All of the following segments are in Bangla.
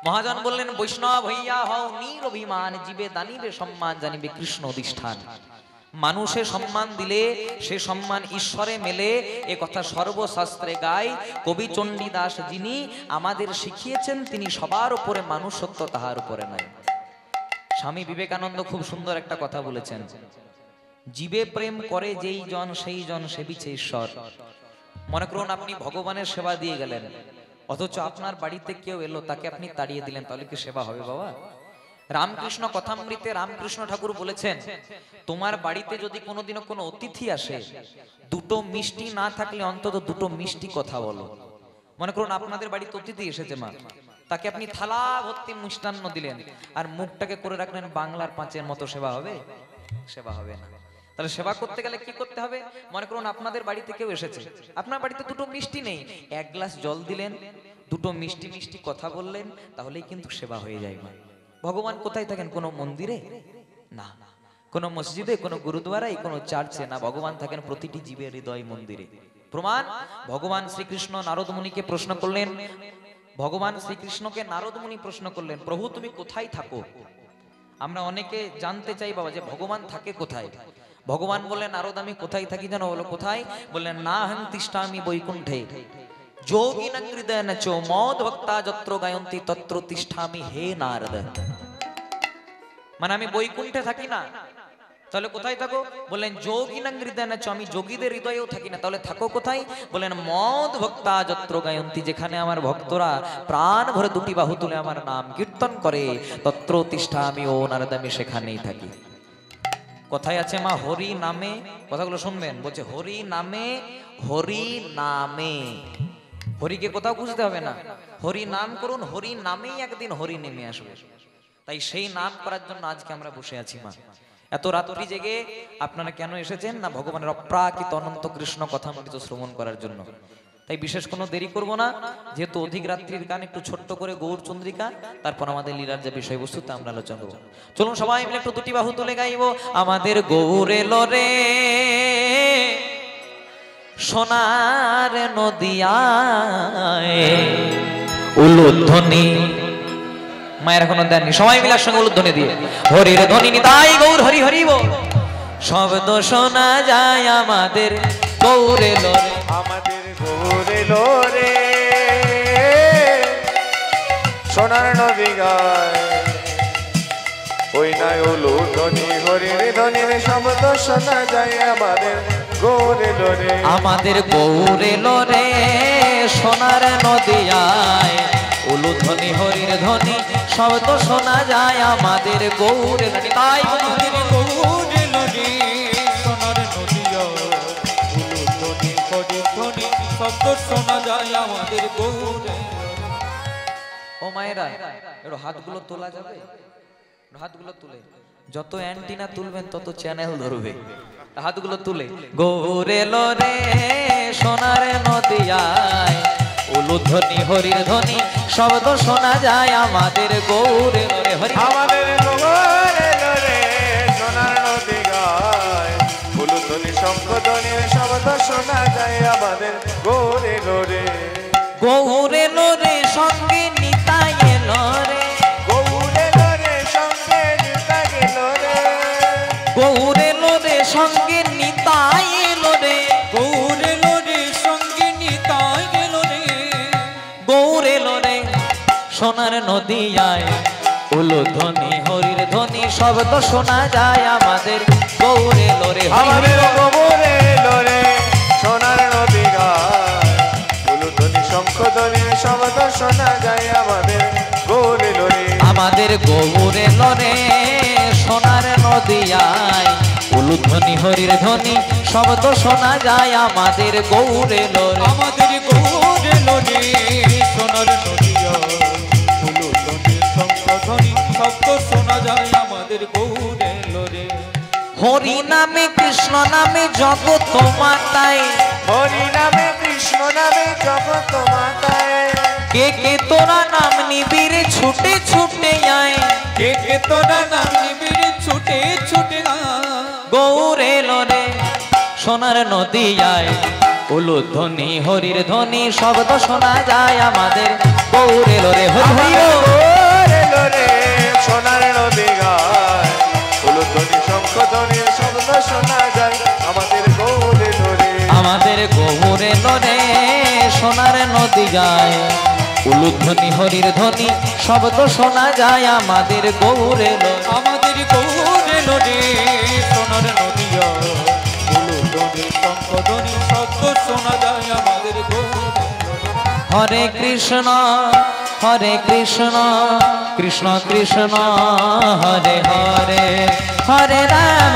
মহাজন বললেন বৈষ্ণব হইয়া হও নিরভিমান, জীবে দানিবে সম্মান, জানিবে কৃষ্ণ অধিষ্ঠান। মানুষে সম্মান দিলে সে সম্মান ঈশ্বরে মেলে, এ কথা সর্বশাস্ত্রে গায়। কবি চণ্ডীদাস যিনি আমাদের শিখিয়েছেন, তিনি সবার উপরে, মানুষত্ব তাহার উপরে নাই। স্বামী বিবেকানন্দ খুব সুন্দর একটা কথা বলেছেন, জীবে প্রেম করে যেই জন সেই জন সেবিছে ঈশ্বর। মনে করুন আপনি ভগবানের সেবা দিয়ে গেলেন, অথচ আপনার বাড়িতে কেউ এলো, তাকে আপনি তাড়িয়ে দিলেন, তাহলে কি সেবা হবে বাবা? রামকৃষ্ণ কথামৃতে রামকৃষ্ণ ঠাকুর বলেছেন, তোমার বাড়িতে যদি কোনোদিনও কোনো অতিথি আসে, দুটো মিষ্টি না থাকলে অন্তত দুটো মিষ্টি কথা বলো। মনে করুন আপনাদের বাড়িতে অতিথি এসেছে মা, তাকে আপনি থালা ভর্তি মিষ্টান্ন দিলেন, আর মুখটাকে করে রাখলেন বাংলার পাঁচের মতো, সেবা হবে? সেবা হবে না। তাহলে সেবা করতে গেলে কি করতে হবে? মনে করুন আপনাদের বাড়িতে কেউ এসেছে, আপনার বাড়িতে দুটো মিষ্টি নেই, এক গ্লাস জল দিলেন, দুটো মিষ্টি মিষ্টি কথা বললেন, তাহলেই কিন্তু সেবা হয়ে যায় মা। ভগবান কোথায় থাকেন? কোনো মন্দিরে না, কোনো মসজিদে, কোনো গুরুদ্বারায়, কোনো চার্চে না। ভগবান থাকেন প্রতিটি জীবের হৃদয় মন্দিরে। প্রমাণ, ভগবান শ্রীকৃষ্ণ নারদ মুনিকে প্রশ্ন করলেন, ভগবান শ্রীকৃষ্ণকে নারদ মুনি প্রশ্ন করলেন, প্রভু তুমি কোথায় থাকো? আমরা অনেকে জানতে চাই বাবা যে ভগবান থাকে কোথায়। ভগবান বললেন, নারদ আমি কোথায় থাকি জানো? বলো কোথায়? বললেন, না হং তিষ্ঠামি বৈকুণ্ঠে যোগিনাং হৃদয়েন চ মদ ভক্তা যত্র গায়ন্তি তত্র তিষ্ঠামি হে নারদ। মানে আমি বৈকুণ্ঠে থাকি না, তাহলে কোথায় থাকো? বললেন যোগিনাং হৃদয়েন চ, আমি যোগীদের হৃদয়েও থাকি না, তাহলে থাকো কোথায়? বললেন মদ ভক্তা যত্র গায়ন্তি, যেখানে আমার ভক্তরা প্রাণ ভরে দুটি বাহু তুলে আমার নাম কীর্তন করে, তত্র তিষ্ঠামি ও নারদ, আমি সেখানেই থাকি। কথায় আছে মা, হরি নামে, কথাগুলো শুনবেন, বলছে হরি নামে, হরি নামে। হরিকে কোথাও খুঁজতে হবে না, হরি নাম করুন, হরি নামেই একদিন হরি নেমে আসবে। তাই সেই নাম করার জন্য আজকে আমরা বসে আছি মা। এত রাত্রি জেগে আপনারা কেন এসেছেন? না ভগবানের অপ্রাকৃত অনন্ত কৃষ্ণ কথামৃত শ্রবণ করার জন্য। তাই বিশেষ কোনো দেরি করব না, যেহেতু অধিক রাত্রির গান, একটু ছোট্ট করে গৌর চন্দ্রিকা, তারপর আমাদের লীলার যে বিষয়বস্তু তা আমরা আলোচনা করব। চলুন সবাই মিলে একটু দুটি বাহু তুলে গাইব, আমাদের গৌর এলো রে সোনার নদিয়ায় উলুধ্বনি। মায়ের এখনো দেননি, সবাই মিলে সঙ্গে উলুধ্বনি দিয়ে হরির ধ্বনি নিতাই গৌর হরি হরি বল। শব্দ শোনা যায় আমাদের গৌর এলো রে, আমাদের গৌর এলো রে সোনার নদী গায়, ওই নাই উলুধ্বনি হরির ধ্বনির শব্দ শোনা যায় আমাদের গৌর এলো রে, আমাদের গৌর এলো রে সোনার নদিয়ায় উলুধ্বনি হরির ধ্বনি শব্দ শোনা যায় আমাদের গৌর এলো রে। তাই আমাদের গৌর এলো রে সোনার নদিয়ায় উলুধ্বনি হরির ধ্বনি শব্দ শোনা যায় আমাদের গৌর। ও মায়েরা, একটু হাতগুলো তোলা যাবে? হাতগুলো তুলে, যত অ্যান্টিনা তুলবেন তত চ্যানেল ধরবে। হাতগুলো তুলে গৌর এলো রে সোনার নদিয়ায় উলুধ্বনি হরির ধ্বনি শব্দ শোনা যায় আমাদের গৌর এলো রে হরি। আমাদের গৌর এলো রে সোনার নদী গায়, উলুধ্বনি শঙ্খধ্বনির শব্দ শোনা যায় আমাদের গৌর এলো রে, গৌর এলো রে সঙ্গে নিতাই এলো রে, গৌর এলো রে সঙ্গে নিতা গেল রে, গৌর এলো রে সঙ্গে নিতাই এলো রে, গৌর এলো রে সঙ্গে নিতাই গেল রে, গৌর এলো রে সোনার নদিয়ায় উলুধ্বনি হরির ধ্বনি শব্দ শোনা যায় আমাদের গৌর এলো রে। আমাদের গৌর এলো রে সোনার নদী গায়, উলুধ্বনি শঙ্খধ্বনির শব্দ শোনা যায় আমাদের গৌর এলো রে, আমাদের গৌর এলো রে সোনার নদিয়ায় উলুধ্বনি হরির ধ্বনি শব্দ শোনা যায় আমাদের গৌর এলো রে। আমাদের গৌর এলো রে সোনার নদিয়ায় উলুধ্বনি শঙ্খধ্বনি শব্দ শোনা যায় আমাদের গৌর এলো রে। হরি নামে কৃষ্ণ নামে জগৎ মাতায়, হরি নামে কৃষ্ণ নামে জগৎ মাতায়, কে কে তোরা নাম নিবিড় ছুটে ছুটে আয়, কে কে তোরা নাম নিবিড় ছুটে ছুটে আয়, গৌর এলো রে সোনার নদিয়ায় উলুধ্বনি হরির ধ্বনি শব্দ শোনা যায় আমাদের গৌর এলো রে হরি হরি বল। সোনার নদী যায়, উলুধ্বনি হরির ধ্বনি শব্দ শোনা যায় আমাদের গৌরে লয়। আমাদের গৌরে লড়ে সোনার নদী হয়, উলুধ্বনি শঙ্খধ্বনি শব্দ শোনা যায় আমাদের গৌরে লড়ে। হরে কৃষ্ণ কৃষ্ণ কৃষ্ণ হরে হরে, হরে রাম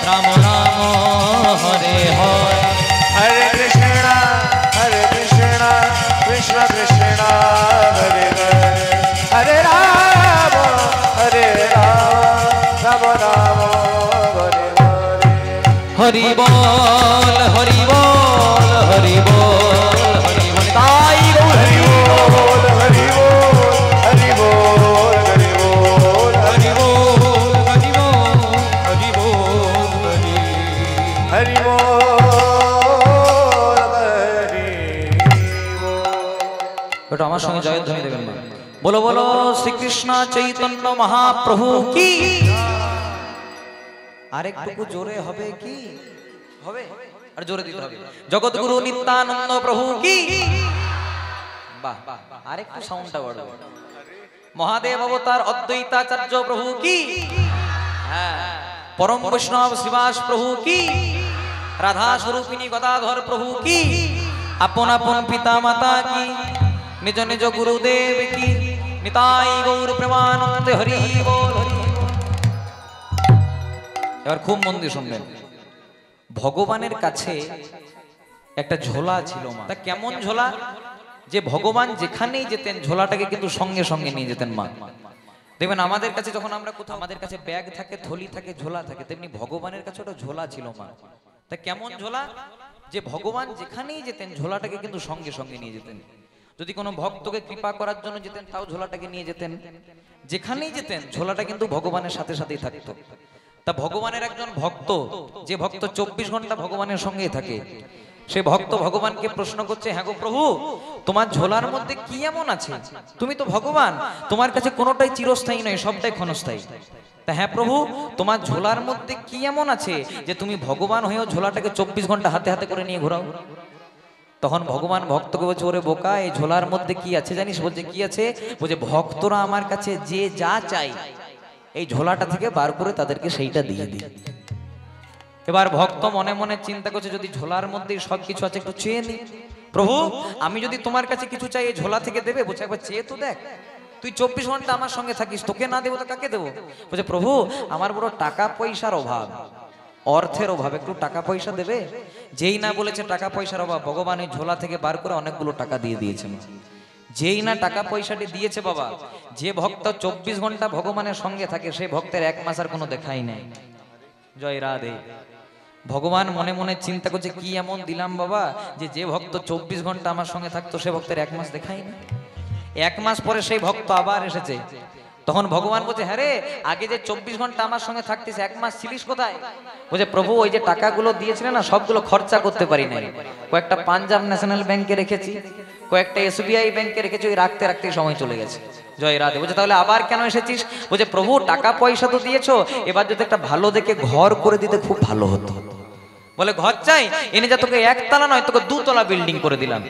রাম রাম হরে হরে। हरे कृष्ण कृष्ण कृष्ण हरे हरे, हरे राम राम राम हरे हरे। হরি বল হরি বল হরি বল হরি বল, তাই গৌর हरि बोल हरि बोल हरि बोल हरि बोल হরি বল হরি বল হরি বল হরি। हरि बोल हरि बोल। ওটা আমার সঙ্গে জয়ধ্বনি দেবেন না। বলো বলো শ্রীকৃষ্ণ চৈতন্য মহাপ্রভু কি। আরেকটুকু জোরে হবে কি? হবে আর জোরে দিতে হবে। জগৎগুরু নিত্যানন্দ প্রভু কি। বাহ, আরেকটু সাউন্ডটা বাড়াবো। মহাদেব অবতার অদ্বৈতাচার্য প্রভু কি। হ্যাঁ, পরম বৈষ্ণব শ্রীবাস প্রভু কি। রাধা স্বরূপিণী গদাধর প্রভু কি। আপন আপন পিতা মাতা কি, নিজ নিজ গুরুদেব কি। নিতাই গৌর প্রেমানন্দে হরি বল হরি বল। এবার খুব মন দিয়ে শুনবেন। ভগবানের কাছে একটা ঝোলা ছিল মা। তা কেমন ঝোলা? যে ভগবান যেখানেই যেতেন ঝোলাটাকে কিন্তু সঙ্গে সঙ্গে নিয়ে যেতেন মা। দেখবেন আমাদের কাছে যখন আমরা কোথাও, আমাদের কাছে ব্যাগ থাকে, থলি থাকে, ঝোলা থাকে, তেমনি ভগবানের কাছে ওটা ঝোলা ছিল মা। তা কেমন ঝোলা? যে ভগবান যেখানেই যেতেন ঝোলাটাকে কিন্তু সঙ্গে সঙ্গে নিয়ে যেতেন। যদি কোনো ভক্তকে কৃপা করার জন্য যেতেন তাও ঝোলাটাকে নিয়ে যেতেন। যেখানেই যেতেন ঝোলাটা কিন্তু ভগবানের সাথে সাথেই থাকতো। তা ভগবানের একজন ভক্ত, যে ভক্ত 24 ঘন্টা ভগবানের সঙ্গেই থাকে, সে ভক্ত ভগবানকে প্রশ্ন করছে, হ্যাঁ গো প্রভু, তোমার ঝোলার মধ্যে কি এমন আছে? তুমি তো ভগবান, তোমার কাছে কোনোটাই চিরস্থায়ী নয়, সবটাই ক্ষণস্থায়ী। তা হ্যাঁ প্রভু, তোমার ঝোলার মধ্যে কি এমন আছে যে তুমি ভগবান হয়েও ঝোলাটাকে 24 ঘন্টা হাতে হাতে করে নিয়ে ঘোরাও? তখন ভগবান ভক্তকে বলছে, ওরে বোকা, এই ঝোলার মধ্যে কি আছে জানিস? বলছে কি আছে? বলছে ভক্তরা আমার কাছে যে যা চাই এই ঝোলাটা থেকে বার করে তাদেরকে সেইটা দিয়ে দিই। এবার ভক্ত মনে মনে চিন্তা করছে, যদি ঝোলার মধ্যে সবকিছু আছে একটু চেয়ে নি। প্রভু, আমি যদি তোমার কাছে কিছু চাই এই ঝোলা থেকে দেবে? বলছে একবার চেয়ে তো দেখ, তুই 24 ঘন্টা আমার সঙ্গে থাকিস, তোকে না দেবো তো কাকে দেবো? বলছে প্রভু, আমার বড় টাকা পয়সার অভাব, অর্থের অভাব, একটু টাকা পয়সা দেবে? যেই না বলেছে টাকা পয়সার অভাব, ভগবান এই ঝোলা থেকে বার করে অনেকগুলো টাকা দিয়ে দিয়েছেন। যেই না টাকা পয়সাটি দিয়েছে বাবা, যে ভক্ত 24 ঘন্টা ভগবানের সঙ্গে থাকে সেই ভক্তের 1 মাস আর কোনো দেখাই নাই। জয় রাধে। ভগবান মনে মনে চিন্তা করছে, কি এমন দিলাম বাবা যে যে ভক্ত 24 ঘন্টা আমার সঙ্গে থাকতো সে ভক্তের 1 মাস দেখাই না। 1 মাস পরে সেই ভক্ত আবার এসেছে। তখন ভগবান বলছে, হ্যাঁ রে, আগে যে 24 ঘন্টা আমার সঙ্গে থাকতিস 1 মাস ছিলিস কোথায়? বলছে প্রভু, ওই যে টাকাগুলো দিয়েছিলেন না, সবগুলো খরচা করতে পারি নাই। কয়েকটা পাঞ্জাব ন্যাশনাল ব্যাংকে রেখেছি, কয়েকটা SBI ব্যাংকে রেখেছি, ওই রাখতে রাখতে সময় চলে গেছে। জয় রাধে। বলছে তাহলে আবার কেন এসেছিস? বলছে প্রভু, টাকা পয়সা তো দিয়েছো, এবার যদি একটা ভালো দেখে ঘর করে দিতে খুব ভালো হতো। বলে ঘর চাই, এনে যা তোকে 1 তলা নয়, তোকে 2 তলা বিল্ডিং করে দিলাম।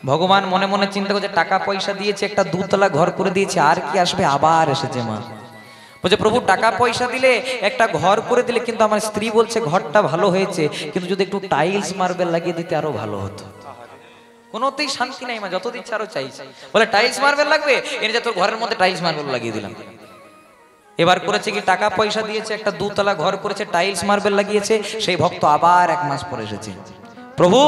ভগবান মনে মনে চিন্তা করছে, টাকা পয়সা দিয়েছে, একটা 2 তলা ঘর করে দিয়েছে, আর কি আসবে? আবার এসেছে মা। বলছে প্রভু, টাকা পয়সা দিলে, একটা ঘর করে দিলে, কিন্তু আমার স্ত্রী বলছে ঘরটা ভালো হয়েছে, কিন্তু যদি একটু টাইলস মার্বেল লাগিয়ে দিতে আরো ভালো হতো। কোনোতেই শান্তি নাই মা, যত দিচ্ছে আরো চাইছে। বলে টাইলস মার্বেল লাগবে, এনে যা তোর ঘরের মধ্যে টাইলস মার্বেল লাগিয়ে দিলাম। এবার করেছে কি, টাকা পয়সা দিয়েছে, একটা 2 তলা ঘর করেছে, টাইলস মার্বেল লাগিয়েছে। সেই ভক্ত আবার 1 মাস পরে এসেছে। প্রভু,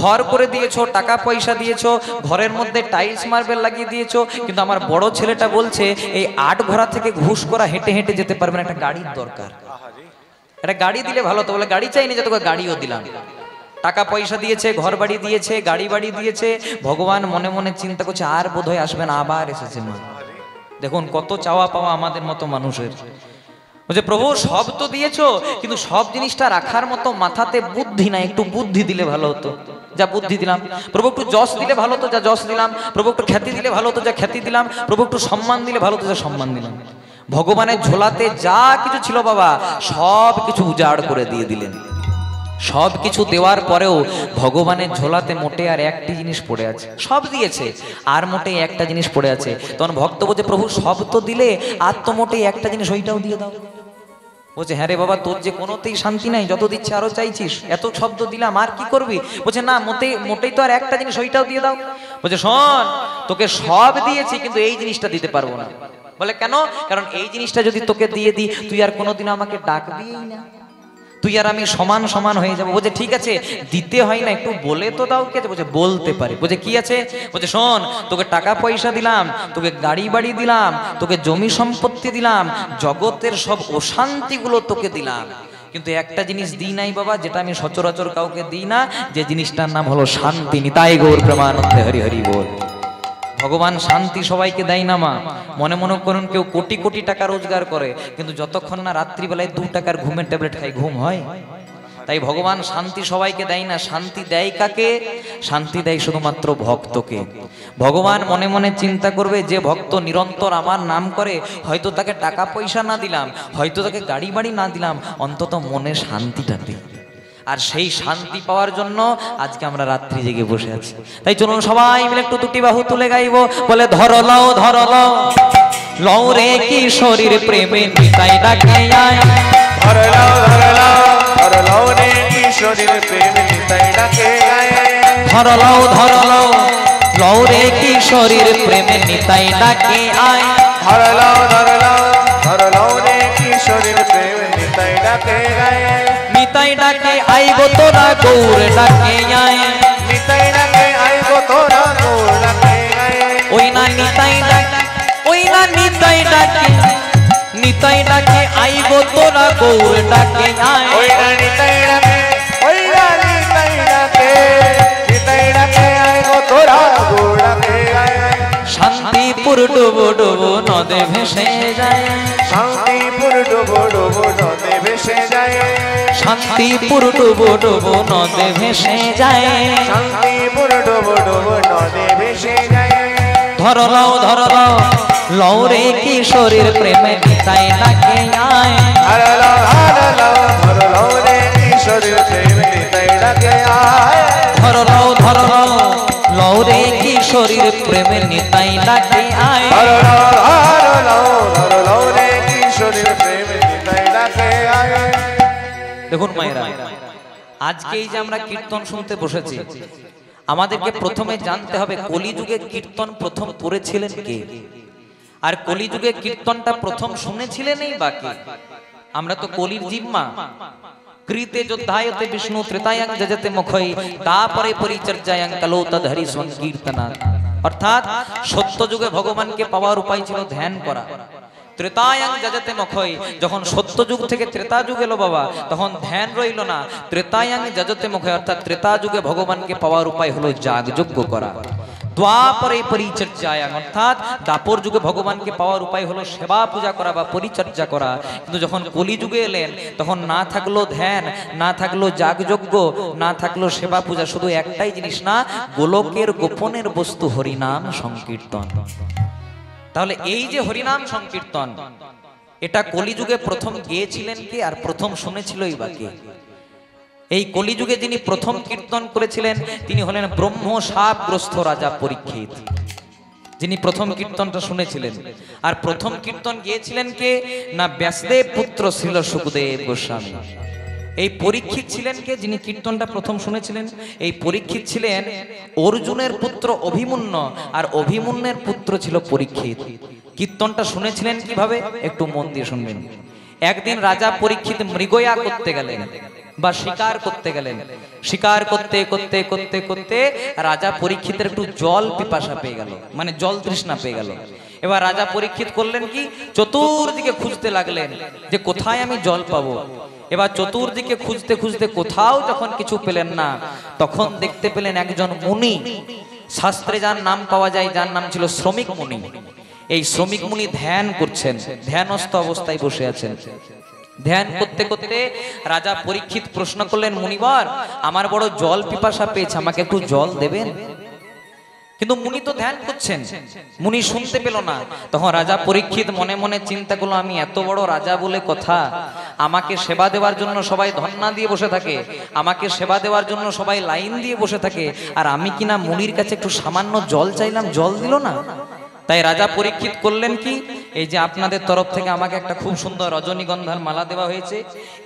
ঘর করে দিয়েছো, টাকা পয়সা দিয়েছো, ঘরের মধ্যে টাইলস মার্বেল লাগিয়ে দিয়েছো, কিন্তু আমার বড় ছেলেটা বলছে এই 8 ঘোড়া থেকে ঘুষ করা হেঁটে হেঁটে যেতে পারবে না, একটা গাড়ির দরকার। একটা গাড়ি দিলে ভালো তো। বলে গাড়ি চাইনি, যে তোকে গাড়িও দিলাম। টাকা পয়সা দিয়েছে, ঘর বাড়ি দিয়েছে, গাড়ি বাড়ি দিয়েছে। ভগবান মনে মনে চিন্তা করছে, আর বোধহয় আসবে না, আবার এসেছে মা। দেখুন কত চাওয়া পাওয়া আমাদের মতো মানুষের। বলছে প্রভু, সব তো দিয়েছো, কিন্তু সব জিনিসটা রাখার মতো মাথাতে বুদ্ধি নাই, একটু বুদ্ধি দিলে ভালো হতো, যা বুদ্ধি দিলাম। প্রভু একটু যশ দিলে ভালো হতো, যা যশ দিলাম। প্রভু একটু খ্যাতি দিলে ভালো হতো, যা খ্যাতি দিলাম। প্রভু একটু সম্মান দিলে ভালো হতো, যা সম্মান দিলাম। ভগবানের ঝোলাতে যা কিছু ছিল বাবা, সব কিছু উজাড় করে দিয়ে দিলেন। সব কিছু দেওয়ার পরেও ভগবানের ঝোলাতে মোটে আর একটি জিনিস পড়ে আছে। সব দিয়েছে আর মোটে একটা জিনিস পড়ে আছে। তখন ভক্ত বলছে, প্রভু সব তো দিলে, আর তো মোটে একটা জিনিস ওইটাও দিয়ে দাও। বলছে, হ্যাঁ রে বাবা, তোর যে কোনোতেই শান্তি নাই, যত দিচ্ছে আরো চাইছিস, এত শব্দ দিলাম আর কি করবি? বলছে, না মোটেই তো আর একটা জিনিস ওইটাও দিয়ে দাও। বলছে, শোন, তোকে সব দিয়েছি কিন্তু এই জিনিসটা দিতে পারবো না। বলে, কেন? কারণ এই জিনিসটা যদি তোকে দিয়ে দিই, তুই আর কোনোদিন আমাকে ডাকবিই না, তুই আর আমি সমান সমান হয়ে যাবো। বলছে, ঠিক আছে, দিতে হয় না, একটু বলে তো দাও। কে? বলছে, বলতে পারে। বলছে, কি আছে? বলছে, শোন, তোকে টাকা পয়সা দিলাম, তোকে গাড়ি বাড়ি দিলাম, তোকে জমি সম্পত্তি দিলাম, জগতের সব অশান্তিগুলো তোকে দিলাম, কিন্তু একটা জিনিস দিই নাই বাবা, যেটা আমি সচরাচর কাউকে দিই না, যে জিনিসটার নাম হলো শান্তি। নিতাই গৌর প্রেমানন্দে হরি হরি বল। ভগবান শান্তি সবাইকে দেয় না মা। মনে মনে করুন, কেউ কোটি কোটি টাকা রোজগার করে, কিন্তু যতক্ষণ না রাত্রিবেলায় 2 টাকার ঘুমের ট্যাবলেট খায়, ঘুম হয়? তাই ভগবান শান্তি সবাইকে দেয় না। শান্তি দেয় কাকে? শান্তি দেয় শুধুমাত্র ভক্তকে। ভগবান মনে মনে চিন্তা করবে, যে ভক্ত নিরন্তর আমার নাম করে, হয়তো তাকে টাকা পয়সা না দিলাম, হয়তো তাকে গাড়ি বাড়ি না দিলাম, অন্তত মনে শান্তিটা দিই। আর সেই শান্তি পাওয়ার জন্য আজকে আমরা রাত্রি জেগে বসে আছি। তাই চলুন সবাই মিলে একটু দুটি বাহু তুলে গাইবো। বলে, ধর লও ধর লও, লও রে কিশোরীর প্রেমে নিতাই ডাকে আয়। ধর লও ধর লও, ধর লও রে কিশোরীর প্রেমে নিতাই ডাকে আয়। ধর লও ধর লও, লও রে কিশোরীর প্রেমে নিতাই ডাকে আয়। ধর লও ধর লও, ধর লও রে কিশোরীর প্রেমে নিতাই ডাকে আয়। নিতাই ডাকে আইগো তোরা গৌর ডাকে আয়। নিতাই ডাকে আইগো তোরা গৌর ডাকে আয়। ওই না নিতাই ডাকে, ওই না নিতাই ডাকে, নিতাই ডাকে আইগো তোরা গৌর ডাকে আয়। ওই না নিতাই ডাকে, ওই না নিতাই ডাকে, নিতাই ডাকে আইগো তোরা গৌর ডাকে আয়। শান্তিপুর ডুবো ডুবো নদে ভেসে যায়। শান্তিপুর ডুবো ডুবো নদে ভেসে যায়। শান্তিপুর ডুবো ডুবো নদে ভেসে যায়। শান্তিপুর ডুবো ডুবো নদে ভেসে যায়। ধর লও ধর লও, লও রে কিশোরীর প্রেমে নিতাই ডাকে আয়। ধর লও ধর লও, ধর লও রে কিশোরীর প্রেমে নিতাই ডাকে আয়। ধর লও ধর লও, লও রে কিশোরীর প্রেমে নিতাই ডাকে আয়। ধর লও ধর লও, ধর লও রে কিশোরীর প্রেমে নিতাই ডাকে আয়। দেখুন মায়েরা, আজকে এই যে আমরা কীর্তন শুনতে বসেছি, আমাদেরকে প্রথমে জানতে হবে কলিযুগে কীর্তন প্রথম করেছিলেন কে, আর কলিযুগে কীর্তনটা প্রথম শুনেছিলেন এই বাকি। আমরা তো কলির জিম্মা। কৃতে যোদ্ধায়তে বিষ্ণু ত্রেতায়াং যজতে মুখৈ তাপরে পরিচর্যায়াং কলো তদহরি সংকীর্তনা। অর্থাৎ সত্য যুগে ভগবানকে পাওয়ার উপায় ছিল ধ্যান করা। ত্রেতায়াং যজতে মুখৈ, যখন সত্য যুগ থেকে ত্রেতা যুগ এলো বাবা, তখন ধ্যান রইল না। ত্রেতায়াং যজতে মুখৈ, অর্থাৎ ত্রেতা যুগে ভগবানকে পাওয়ার উপায় হলো যাগযজ্ঞ করা। দ্বাপরে পরিচর্যায়াং, অর্থাৎ দাপর যুগে ভগবানকে পাওয়ার উপায় হলো সেবা পূজা করা বা পরিচর্যা করা। কিন্তু যখন কলিযুগে এলেন, তখন না থাকলো ধ্যান, না থাকলো যাগযজ্ঞ, না থাকলো সেবা পূজা, শুধু একটাই জিনিস না, গোলকের গোপনের বস্তু হরিনাম সংকীর্তন। তাহলে এই যে হরিনাম সংকীর্তন, এটা কলিযুগে প্রথম গেয়েছিলেন কে, আর প্রথম শুনেছিলই বা কে? এই কলিযুগে যিনি প্রথম কীর্তন করেছিলেন, তিনি হলেন ব্রহ্ম শাপগ্রস্ত রাজা পরীক্ষিত, যিনি প্রথম কীর্তনটা শুনেছিলেন। আর প্রথম কীর্তন গিয়েছিলেন কে না, ব্যাসদেব পুত্র শ্রীল সুখদেব গোস্বামী। এই পরীক্ষিত ছিলেন কে, যিনি কীর্তনটা প্রথম শুনেছিলেন? এই পরীক্ষিত ছিলেন অর্জুনের পুত্র অভিমন্যু, আর অভিমন্যুর পুত্র ছিল পরীক্ষিত। কীর্তনটা শুনেছিলেন কিভাবে, একটু মন দিয়ে শুনবেন। একদিন রাজা পরীক্ষিত মৃগয়া করতে গেলেন বা শিকার করতে গেলেন। শিকার করতে করতে করতে করতে রাজা পরীক্ষিতের একটু জল পিপাসা পেয়ে গেল, মানে জল তৃষ্ণা পেয়ে গেল। এবার রাজা পরীক্ষিত করলেন কি, চতুর্দিকে খুঁজতে লাগলেন যে কোথায় আমি জল পাবো। এবার চতুর্দিকে খুঁজতে খুঁজতে কোথাও যখন কিছু পেলেন না, তখন দেখতে পেলেন একজন মুনি, শাস্ত্রে যার নাম পাওয়া যায়, যার নাম ছিল শ্রমিক মুনি। এই শ্রমিক মুনি ধ্যান করছেন, ধ্যানস্থ অবস্থায় বসে আছেন। ধ্যান করতে করতে রাজা পরীক্ষিত প্রশ্ন করলেন, মুনিবর, আমার বড় জল পিপাসা পেয়েছে, আমাকে একটু জল দেবেন? কিন্তু মুনি তো ধ্যান করছেন, মুনি শুনতে পেল না। তখন রাজা পরীক্ষিত মনে মনে চিন্তা করলো, আমি এত বড় রাজা বলে কথা, আমাকে সেবা দেওয়ার জন্য সবাই ধন্না দিয়ে বসে থাকে, আমাকে সেবা দেওয়ার জন্য সবাই লাইন দিয়ে বসে থাকে, আর আমি কিনা মুনির কাছে একটু সামান্য জল চাইলাম, জল দিল না। তাই রাজা পরীক্ষিত করলেন কি, এই যে আপনাদের তরফ থেকে আমাকে একটা খুব সুন্দর রজনীগন্ধার মালা দেওয়া হয়েছে,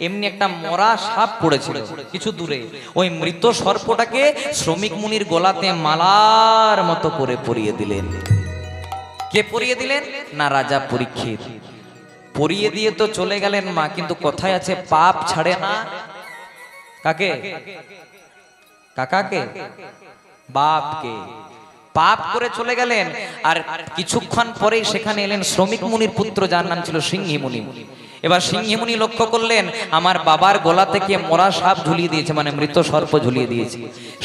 এমনি একটা মরা সাপ পড়েছিল কিছু দূরে, ওই মৃত সর্পটাকে শ্রমিক মুনির গলাতে মালার মতো করে পরিয়ে দিলেন। কে পরিয়ে দিলেন? না রাজা পরীক্ষিত। পরিয়ে দিয়ে তো চলে গেলেন মা, কিন্তু কথায় আছে পাপ ছাড়ে না কাকে? কাকাকে? বাপকে। পাপ করে চলে গেলেন, আর কিছুক্ষণ পরেই সেখানে এলেন শ্রমিক মুনির পুত্র, যার নাম ছিল সিংহী মুনি। এবার সিংহী মুনি লক্ষ্য করলেন আমার বাবার গলা থেকে মরা সাপ ঝুলিয়ে দিয়েছে, মানে মৃত সর্প ঝুলিয়ে দিয়েছে।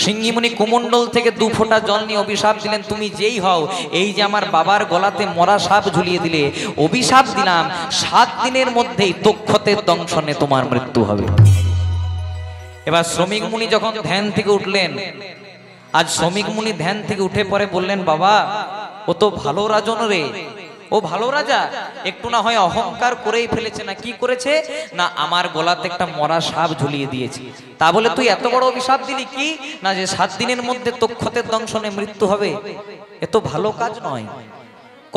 সিংহী মুনি কুমণ্ডল থেকে 2 ফোঁটা জল নিয়ে অভিশাপ দিলেন, তুমি যেই হও, এই যে আমার বাবার গলাতে মরা সাপ ঝুলিয়ে দিলে, অভিশাপ দিলাম 7 দিনের মধ্যেই তক্ষতের দংশনে তোমার মৃত্যু হবে। এবার শ্রমিক মুনি যখন ধ্যান থেকে উঠলেন, আজ শ্রমিক মুনি ধ্যান থেকে উঠে পরে বললেন, বাবা ও তো ভালো রাজন রে, ও ভালো রাজা, একটু না হয় অহংকার করেই ফেলেছে। না কি করেছে? না আমার গলাতে একটা মরা সাপ ঝুলিয়ে দিয়েছে, তা বলে তুই এত বড় অভিশাপ দিলি কি না যে 7 দিনের মধ্যে তক্ষতের দংশনে মৃত্যু হবে? এ তো ভালো কাজ নয়।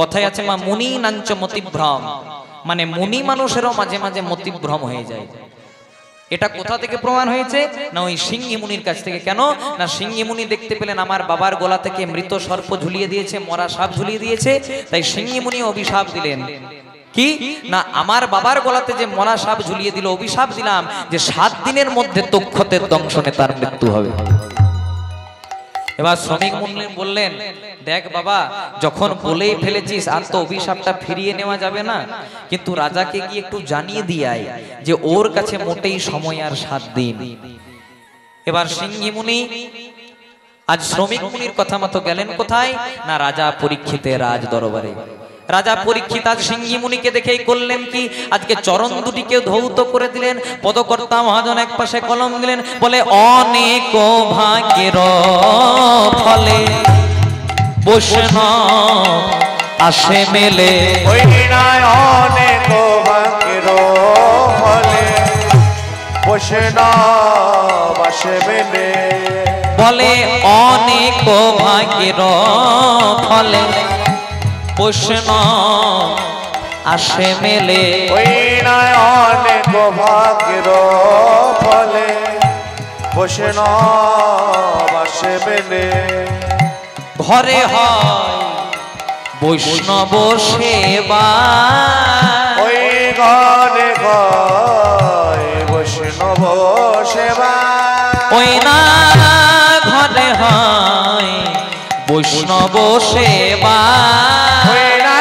কথায় আছে মা মুনি নাঞ্চ মতিভ্রম, মানে মুনি মানুষেরও মাঝে মাঝে মতিভ্রম হয়ে যায়। এটা কোথা থেকে প্রমাণ হয়েছে? না ওই সিংহী মুনির কাছ থেকে। কেন না সিংহী মুনি দেখতে পেলেন আমার বাবার গলা থেকে মৃত সর্প ঝুলিয়ে দিয়েছে, মরা সাপ ঝুলিয়ে দিয়েছে, তাই সিংহী মুনি অভিশাপ দিলেন কি না আমার বাবার গলাতে যে মরা সাপ ঝুলিয়ে দিল, অভিশাপ দিলাম যে 7 দিনের মধ্যে তক্ষতের দংশনে তার মৃত্যু হবে। এবার শ্রমিক মুনি বললেন, দেখ বাবা, যখন বলেই ফেলেছিস আর তো অভিশাপটা ফিরিয়ে নেওয়া যাবে না, কিন্তু রাজাকে গিয়ে একটু জানিয়ে দিয়ে আয় যে ওর কাছে মোটেই সময় আর 7 দিন। এবার সিংহী মুনি আজ শ্রমিক মুনির কথা মতো গেলেন কোথায়? না রাজা পরীক্ষিতের রাজ দরবারে। রাজা পরীক্ষিত আজ সিংহী মুনিকে দেখেই করলেন কি, আজকে চরণ দুটিকে ধৌত করে দিলেন, পদকর্তা মহাজন এক পাশে কলম দিলেন, বলে অনেক ভাগ্যের ফলে বৈষ্ণব আসে মেলে, ওই নাই অনেক ভাগ্যের ফলে বৈষ্ণব আসে মেলে, বলে অনেক ভাগ্যের ফলে বৈষ্ণব আসে মেলে, ওই নাই অনেক ভাগ্যের ফলে বৈষ্ণব আসে মেলে, ঘরে হয় বৈষ্ণব সেবা, ওই ঘরে ঘরে বৈষ্ণব সেবা, ওই না ঘরে হয় বৈষ্ণব সেবা, ওই না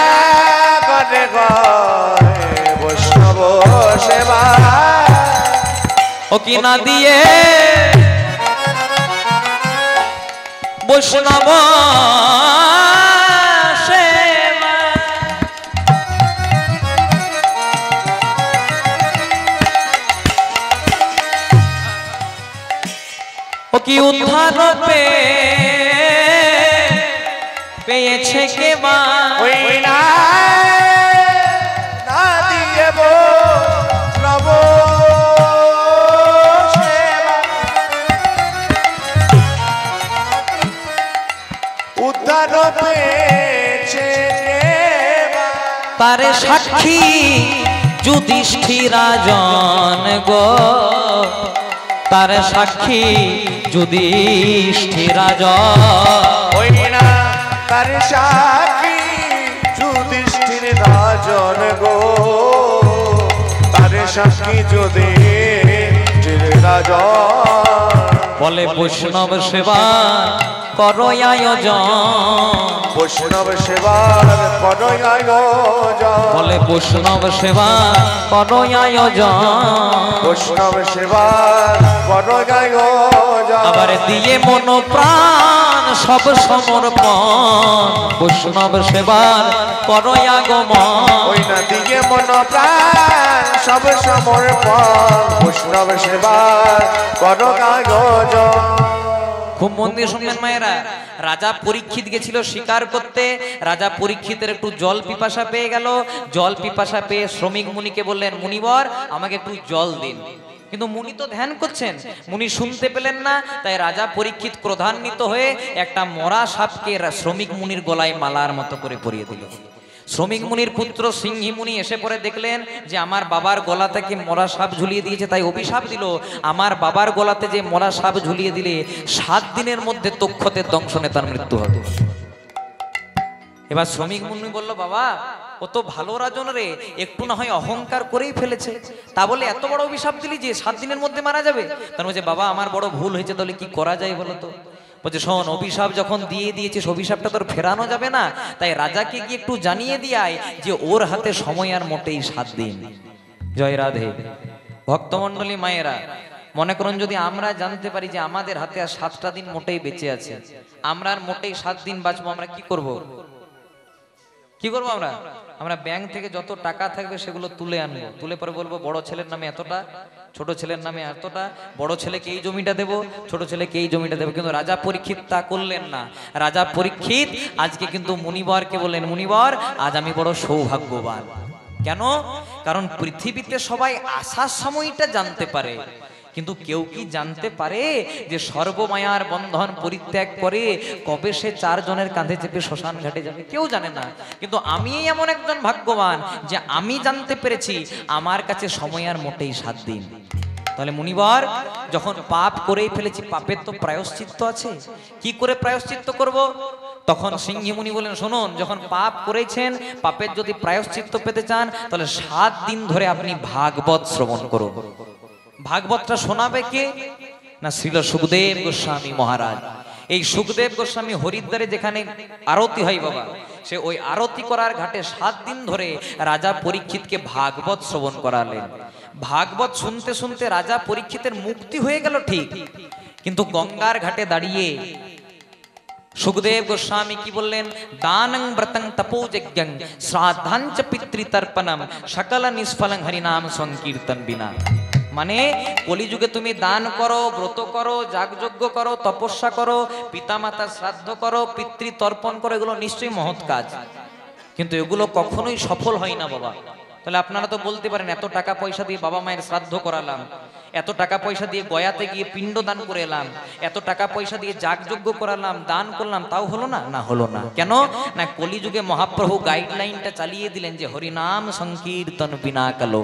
ঘরে ঘরে বৈষ্ণব সেবা, ও কি না দিয়ে বৈষ্ণব সেবা। ও কি উদ্ধার পেয়েছে কে মা, ওই না না দিয়ে বৈষ্ণব সেবা, উদ্ধার পেয়েছে কেবা, তারে সাক্ষী যুধিষ্ঠিরাজন গো, তার সাক্ষী যুধিষ্ঠিরাজন, ওই না তার সাক্ষী যুধিষ্ঠির রাজন গো, তার সাক্ষী যুধিষ্ঠির রাজন, বলে বৈষ্ণব সেবা করো আয়োজন, বৈষ্ণব সেবার করো আয়োজন, বলে বৈষ্ণব সেবা করো আয়োজন, বৈষ্ণব সেবার করো আয়োজন, আবার দিয়ে মন প্রাণ সব সমর্পণ, বৈষ্ণব সেবার করো আগমন, ওই না দিয়ে মন প্রাণ সব সমর্পণ, বৈষ্ণব সেবার করো আয়োজন, খুব মন দিয়ে শুনবেন মায়েরা। রাজা পরীক্ষিত গেছিল শিকার করতে। রাজা পরীক্ষিতের একটু জল পিপাসা পেয়ে গেল। জল পিপাসা পেয়ে শ্রমিক মুনিকে বললেন, মুনিবর আমাকে একটু জল দিন। কিন্তু মুনি তো ধ্যান করছেন, মুনি শুনতে পেলেন না। তাই রাজা পরীক্ষিত ক্রোধান্বিত হয়ে একটা মরা সাপকে শ্রমিক মুনির গলায় মালার মতো করে পরিয়ে দিল। শ্রমিক মুনির পুত্র সিংহী মুনি এসে পরে দেখলেন যে আমার বাবার গলা থেকে মরা সাপ ঝুলিয়ে দিয়েছে, তাই অভিশাপ দিল, আমার বাবার গলাতে যে মরা সাপ ঝুলিয়ে দিলে 7 দিনের মধ্যে তক্ষতের দংশনে তার মৃত্যু হবে। এবার শ্রমিক মুনি বলল, বাবা ও তো ভালো রাজন রে, একটু না হয় অহংকার করেই ফেলেছে, তা বলে এত বড় অভিশাপ দিলি যে 7 দিনের মধ্যে মারা যাবে। তার বলছে, বাবা আমার বড় ভুল হয়েছে, তাহলে কি করা যায় বলো তো? বলছে, শোন, অভিশাপ যখন দিয়ে দিয়েছিস অভিশাপটা তোর ফেরানো যাবে না, তাই রাজাকে গিয়ে একটু জানিয়ে দিয়ায় যে ওর হাতে সময় আর মোটেই 7 দিন। জয় রাধে। ভক্তমণ্ডলী মায়েরা, মনে করুন যদি আমরা জানতে পারি যে আমাদের হাতে আর 7টা দিন মোটেই বেঁচে আছে, আমরা আর মোটেই 7 দিন বাঁচবো, আমরা কি করব? কি করবো আমরা ব্যাংক থেকে যত টাকা থাকবে সেগুলো তুলে আনবো, তুলে পরে বলবো বড় ছেলের নামে এতটা, ছোট ছেলের নামে এতটা, বড় ছেলেকে এই জমিটা দেবো, ছোট ছেলেকে এই জমিটা দেবো। কিন্তু রাজা পরীক্ষিত তা করলেন না। রাজা পরীক্ষিত আজকে কিন্তু মুনিবরকে বললেন, মুনিবর আজ আমি বড় সৌভাগ্যবান। কেন? কারণ পৃথিবীতে সবাই আসার সময়টা জানতে পারে, কিন্তু কেউ কি জানতে পারে যে সর্বমায়ার বন্ধন পরিত্যাগ করে কবে সে 4 জনের কাঁধে চেপে শ্মশান ঘাটে যাবে? কেউ জানে না। কিন্তু আমি এমন একজন ভাগ্যবান যে আমি জানতে পেরেছি আমার কাছে সময় আর মোটেই 7 দিন। তাহলে মুনিবর, যখন পাপ করেই ফেলেছি, পাপের তো প্রায়শ্চিত্ত আছে, কি করে প্রায়শ্চিত্ত করব? তখন সিংহী মুনি বলেন, শুনুন, যখন পাপ করেছেন, পাপের যদি প্রায়শ্চিত্ত পেতে চান তাহলে 7 দিন ধরে আপনি ভাগবত শ্রবণ করুন। ভাগবতটা শোনাবে কে? না শ্রীল সুখদেব গোস্বামী মহারাজ। এই সুখদেব গোস্বামী হরিদ্বারে যেখানে আরতি হয় বাবা, সে ওই আরতি করার ঘাটে 7 দিন ধরে রাজা পরীক্ষিতকে ভাগবত শ্রবণ করালেন। ভাগবত শুনতে শুনতে রাজা পরীক্ষিতের মুক্তি হয়ে গেল ঠিক, কিন্তু গঙ্গার ঘাটে দাঁড়িয়ে সুখদেব গোস্বামী কি বললেন? দানং ব্রতং তপোযজ্ঞং শ্রাদ্ধাঞ্চ পিতৃতর্পণম সকল নিষ্ফলং হরিনাম সংকীর্তন বিনা। মানে কলিযুগে তুমি দান করো, ব্রত করো, যাগযজ্ঞ করো, তপস্যা করো, পিতামাতার শ্রাদ্ধ করো, পিতৃতর্পণ করো, এগুলো নিশ্চয়ই মহৎ কাজ, কিন্তু এগুলো কখনোই সফল হয় না বাবা। তাহলে আপনারা তো বলতে পারেন, এত টাকা পয়সা দিয়ে বাবা মায়ের শ্রাদ্ধ করালাম, এত টাকা পয়সা দিয়ে গয়াতে গিয়ে পিণ্ড দান করে এলাম, এত টাকা পয়সা দিয়ে যাগযজ্ঞ করালাম, দান করলাম, তাও হলো না? না, হলো না। কেন? না কলিযুগে মহাপ্রভু গাইডলাইনটা চালিয়ে দিলেন যে হরিনাম সংকীর্তন বিনা কালো।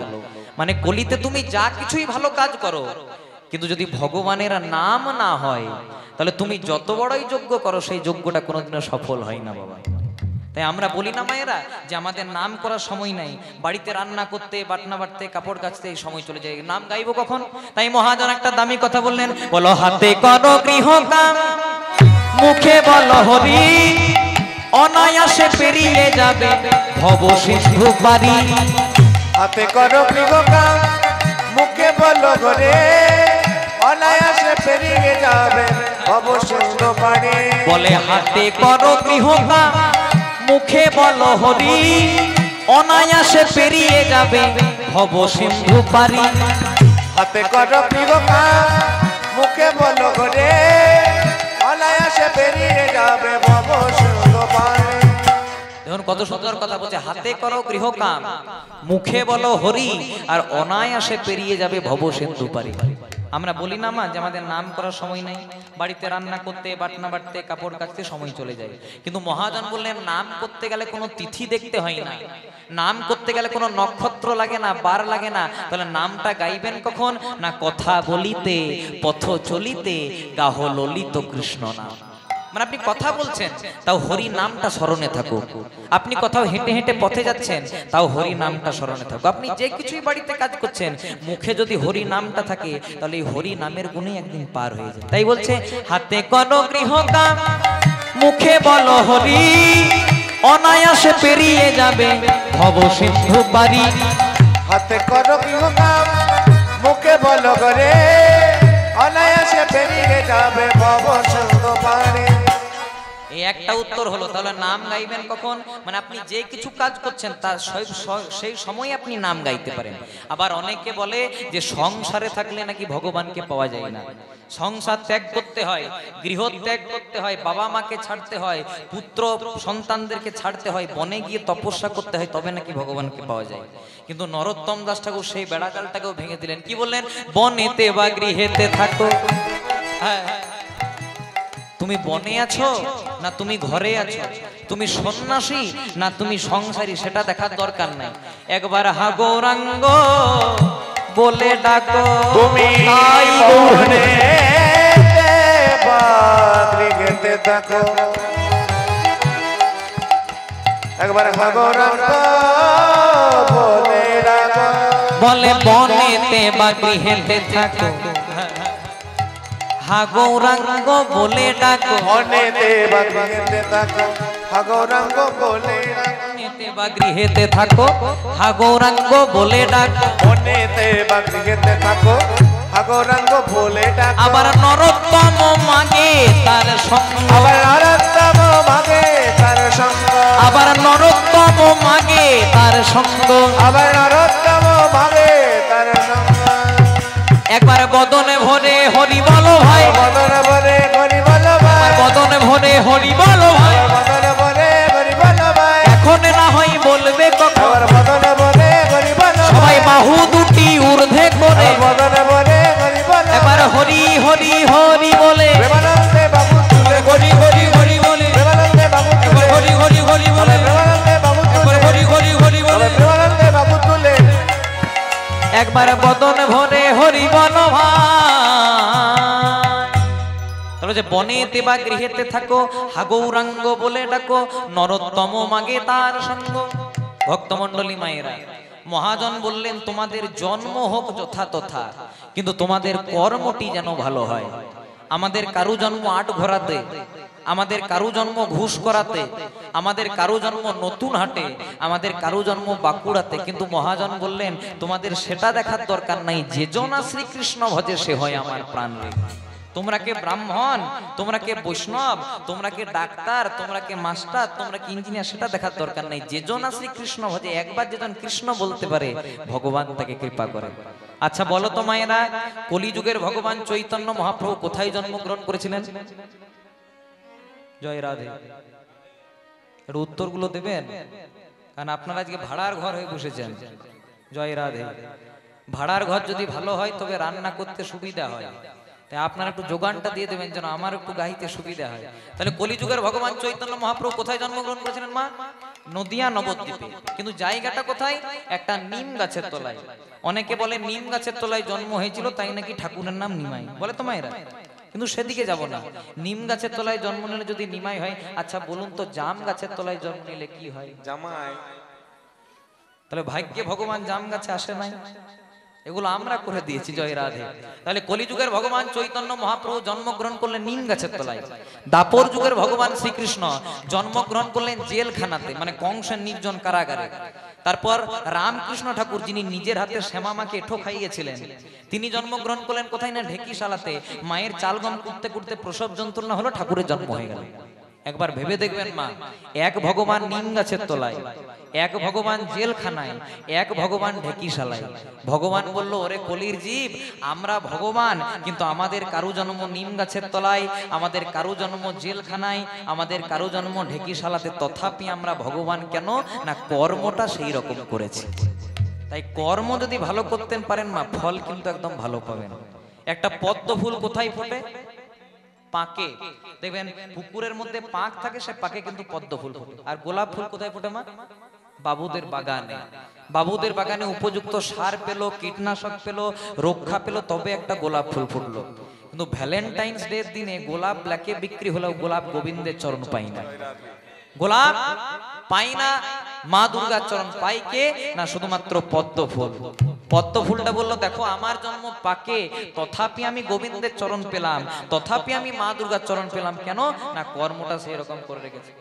মানে কলিতে তুমি যা কিছুই ভালো কাজ করো, কিন্তু যদি ভগবানের নাম না হয় তাহলে তুমি যত বড়ই যজ্ঞ করো সেই যজ্ঞটা কোনোদিনও সফল হয় না বাবা। তাই আমরা বলি না মায়েরা যে আমাদের নাম করার সময় নাই, বাড়িতে রান্না করতে, বাটনা বাটতে, কাপড় কাচতে এই সময় চলে যায়, নাম গাইবো কখন? তাই মহাজন একটা দামি কথা বললেন, বলো হাতে করো গৃহ কাম, মুখে বলো হরি, অনায়াসে পেরিয়ে যাবে ভব সিন্ধু পারি। হাতে করো গৃহ কাম, মুখে বলো ঘরে, অনায়াসে পেরিয়ে যাবে ভব সিন্ধু পারি। বলে হাতে করো গৃহ কাম, মুখে বলো হরি, অনায়াসে পেরিয়ে যাবে ভব সিন্ধু পারি। হাতে করো গৃহ কাম, মুখে বলো ঘরে, অনায়াসে পেরিয়ে যাবে ভব সিন্ধু পারি। দেখুন কত সুন্দর কথা বলছে, হাতে করো গৃহ কাম, মুখে বলো হরি, আর অনায়াসে পেরিয়ে যাবে ভব সিন্ধু পারি। আমরা বলি না মা যে আমাদের নাম করার সময় নাই, বাড়িতে রান্না করতে, বাটনা বাটতে, কাপড় কাচতে সময় চলে যায়, কিন্তু মহাজন বললেন নাম করতে গেলে কোনো তিথি দেখতে হয় না, নাম করতে গেলে কোনো নক্ষত্র লাগে না, বার লাগে না। তাহলে নামটা গাইবেন কখন? না কথা বলিতে, পথ চলিতে, গাহ ললিত কৃষ্ণ নাম। মানে আপনি কথা বলছেন তাও হরি নামটা স্মরণে থাকুক, আপনি কোথাও হেঁটে হেঁটে পথে যাচ্ছেন তাও হরি নামটা স্মরণে থাকুক, আপনি যে কিছুই বাড়িতে কাজ করছেন মুখে যদি হরি নামটা থাকে তাহলে এই হরি নামের গুণে একদিন পার হয়ে যায়। তাই বলছে হাতে করো গৃহ কাম, মুখে বলো হরি, অনায়াসে পেরিয়ে যাবে ভব সিন্ধু পারি। হাতে করো গৃহ কাম, মুখে বলো ঘরে, অনায়াসে পেরিয়ে যাবে ভব সিন্ধু পারি। এই একটা উত্তর হলো। তাহলে নাম গাইবেন কখন? মানে আপনি যে কিছু কাজ করছেন তার সেই সময় আপনি নাম গাইতে পারেন। আবার অনেকে বলে যে সংসারে থাকলে নাকি ভগবানকে পাওয়া যায় না, সংসার ত্যাগ করতে হয়, গৃহ ত্যাগ করতে হয়, বাবা মাকে ছাড়তে হয়, পুত্র সন্তানদেরকে ছাড়তে হয়, বনে গিয়ে তপস্যা করতে হয়, তবে নাকি ভগবানকে পাওয়া যায়। কিন্তু নরোত্তম দাস ঠাকুর সেই বেড়াজালটাকেও ভেঙে দিলেন। কি বললেন? বনেতে বা গৃহেতে থাকো, হ্যাঁ, তুমি বনে আছো না তুমি ঘরে আছো, তুমি সন্ন্যাসী না তুমি সংসারী, সেটা দেখার দরকার নাই। একবার হা গৌরাঙ্গ বলে ডাকো, তুমি তাই বনেতে বা গৃহেতে থাকো, একবার হা গৌরাঙ্গ বলে ডাকো, বলে বনেতে বা গৃহেতে থাকো, হা গৌরাঙ্গ বলে ডাকো, বনেতে বা গৃহেতে থাকো, হা গৌরাঙ্গ বলে ডাকো, বনেতে বা গৃহেতে থাকো, হা গৌরাঙ্গ বলে ডাকো। বনেতে বা গৃহেতে থাকো, হা গৌরাঙ্গ বলে ডাকো। আবার নরোত্তম মাগে তার সঙ্গ, আবার নরোত্তম মাগে তার সঙ্গ, আবার নরোত্তম মাগে তার সঙ্গ, আবার নরোত্তম মাগে তার সঙ্গ। একবার বদনে ভরে হরি বলো ভাই, বদন বরে হরি বল ভাই, বদনে ভরে হরি বলো ভাই, বদন বরে হরি বল ভাই, এখন না হয় বলবে কখন, আবার বদন বরে হরি বল সবাই বাহু দুটি ঊর্ধ্বে করে বদন বরে হরি বল। এবার হরি হরি হরি বলে, প্রেমানন্দে বাবু তুলে হরি হরি হরি বলে, প্রেমানন্দে বাবু তুলে হরি হরি হরি বলে, প্রেমানন্দে বাবু তুলে হরি হরি হরি বলে, প্রেমানন্দে বাবু তুলে একবার বদন ভরে হরি বলো ভাই। তাহলে যে বনেতে বা গৃহেতে থাকো, হা গৌরাঙ্গ বলে ডাকো, নরোত্তম মাগে তার সঙ্গ। ভক্তমণ্ডলী মায়েরা, মহাজন বললেন তোমাদের জন্ম হোক যথা তথা, কিন্তু তোমাদের কর্মটি যেন ভালো হয়। আমাদের কারু জন্ম আট ঘোরাতে, আমাদের কারু জন্ম ঘুষ করাতে, আমাদের কারু জন্ম নতুন হাটে, আমাদের কারু জন্ম বাঁকুড়াতে, কিন্তু মহাজন বললেন তোমাদের সেটা দেখার দরকার নাই, যে জনা শ্রীকৃষ্ণ ভজে সে হয় আমার প্রাণ রে। তোমরা কে ব্রাহ্মণ, তোমরা কে বৈষ্ণব, তোমরা কে ডাক্তার, তোমরা কে মাস্টার, তোমরা কি ইঞ্জিনিয়ার, সেটা দেখার দরকার নাই। যে জনা শ্রীকৃষ্ণ ভজে, একবার যেজন কৃষ্ণ বলতে পারে ভগবান তাকে কৃপা করে। আচ্ছা বলো তো মায়েরা, কলিযুগের ভগবান চৈতন্য মহাপ্রভু কোথায় জন্মগ্রহণ করেছিলেন? জয় রাধে। এর উত্তরগুলো দেবেন, কারণ আপনারা আজকে ভাড়ার ঘর হয়ে বসেছেন। জয় রাধে। ভাড়ার ঘর যদি ভালো হয় তবে রান্না করতে সুবিধা হয়, তাই আপনারা একটু যোগানটা দিয়ে দেবেন যেন আমার একটু গাইতে সুবিধা হয়। তাহলে কলিযুগের ভগবান চৈতন্য মহাপ্রভু কোথায় জন্মগ্রহণ করেছিলেন মা? নদিয়া নবদ্বীপে। কিন্তু জায়গাটা কোথায়? একটা নিম গাছের তলায়। অনেকে বলে নিম গাছের তলায় জন্ম হয়েছিল, তাই নাকি ঠাকুরের নাম নিমাই, বলে তো মায়েরা। কিন্তু সেদিকে যাব না। নিম গাছের তলায় জন্ম নিলে যদি নিমাই হয়, আচ্ছা বলুন তো জাম গাছের তলায় জন্ম নিলে কি হয়? জামাই। তাহলে ভাগ্যে ভগবান জাম গাছে আসে নাই, এগুলো আমরা করে দিয়েছি। জয় রাধে। তাহলে কলিযুগের ভগবান চৈতন্য মহাপ্রভু জন্মগ্রহণ করলেন নিম গাছের তলায়। দাপর যুগের ভগবান শ্রীকৃষ্ণ জন্মগ্রহণ করলেন জেলখানাতে, মানে কংসের নির্জন কারাগারে। তারপর রামকৃষ্ণ ঠাকুর, যিনি নিজের হাতে শ্যামামাকে এঁঠো খাইয়েছিলেন, তিনি জন্মগ্রহণ করলেন কোথায় না ঢেকিশালাতে। মায়ের চালগম কুটতে কুটতে প্রসব যন্ত্রণা হলো, ঠাকুরের জন্ম হয়ে গেল। একবার ভেবে দেখবেন মা, এক ভগবান নিম গাছের তলায়, এক ভগবান জেলখানায়, এক ভগবান ঢেকিশালায়। ভগবান বলল, ওরে কলির জীব, আমরা ভগবান, কিন্তু আমাদের কারু জন্ম নিম গাছের তলায়, আমাদের কারু জন্ম জেলখানায়, আমাদের কারু জন্ম ঢেকিশালাতে, তথাপি আমরা ভগবান কেন না কর্মটা সেই রকম করেছি। তাই কর্ম যদি ভালো করতেন পারেন মা, ফল কিন্তু একদম ভালো পাবেন। একটা পদ্ম ফুল কোথায় ফোটে? পাকে। দেখবেন পুকুরের মধ্যে পাক থাকে, সে পাকে কিন্তু পদ্ম ফুল ফোটে। আর গোলাপ ফুল কোথায় ফোটে মা? বাবুদের বাগানে। বাবুদের বাগানে উপযুক্ত সার পেল, কীটনাশক পেল, রক্ষা পেল, তবে একটা গোলাপ ফুল ফুটলো। কিন্তু ভ্যালেন্টাইন্স ডে দিনে গোলাপ ব্ল্যাকে বিক্রি হলেও গোলাপ গোবিন্দের চরণ পাই না। গোলাপ পাই না, মা দুর্গার চরণ পাই কে না শুধুমাত্র পদ্ম ফুল। পদ্ম ফুলটা বললো, দেখো আমার জন্ম পাকে, তথাপি আমি গোবিন্দের চরণ পেলাম, তথাপি আমি মা দুর্গার চরণ পেলাম। কেন না কর্মটা সেই রকম করে রেখেছে।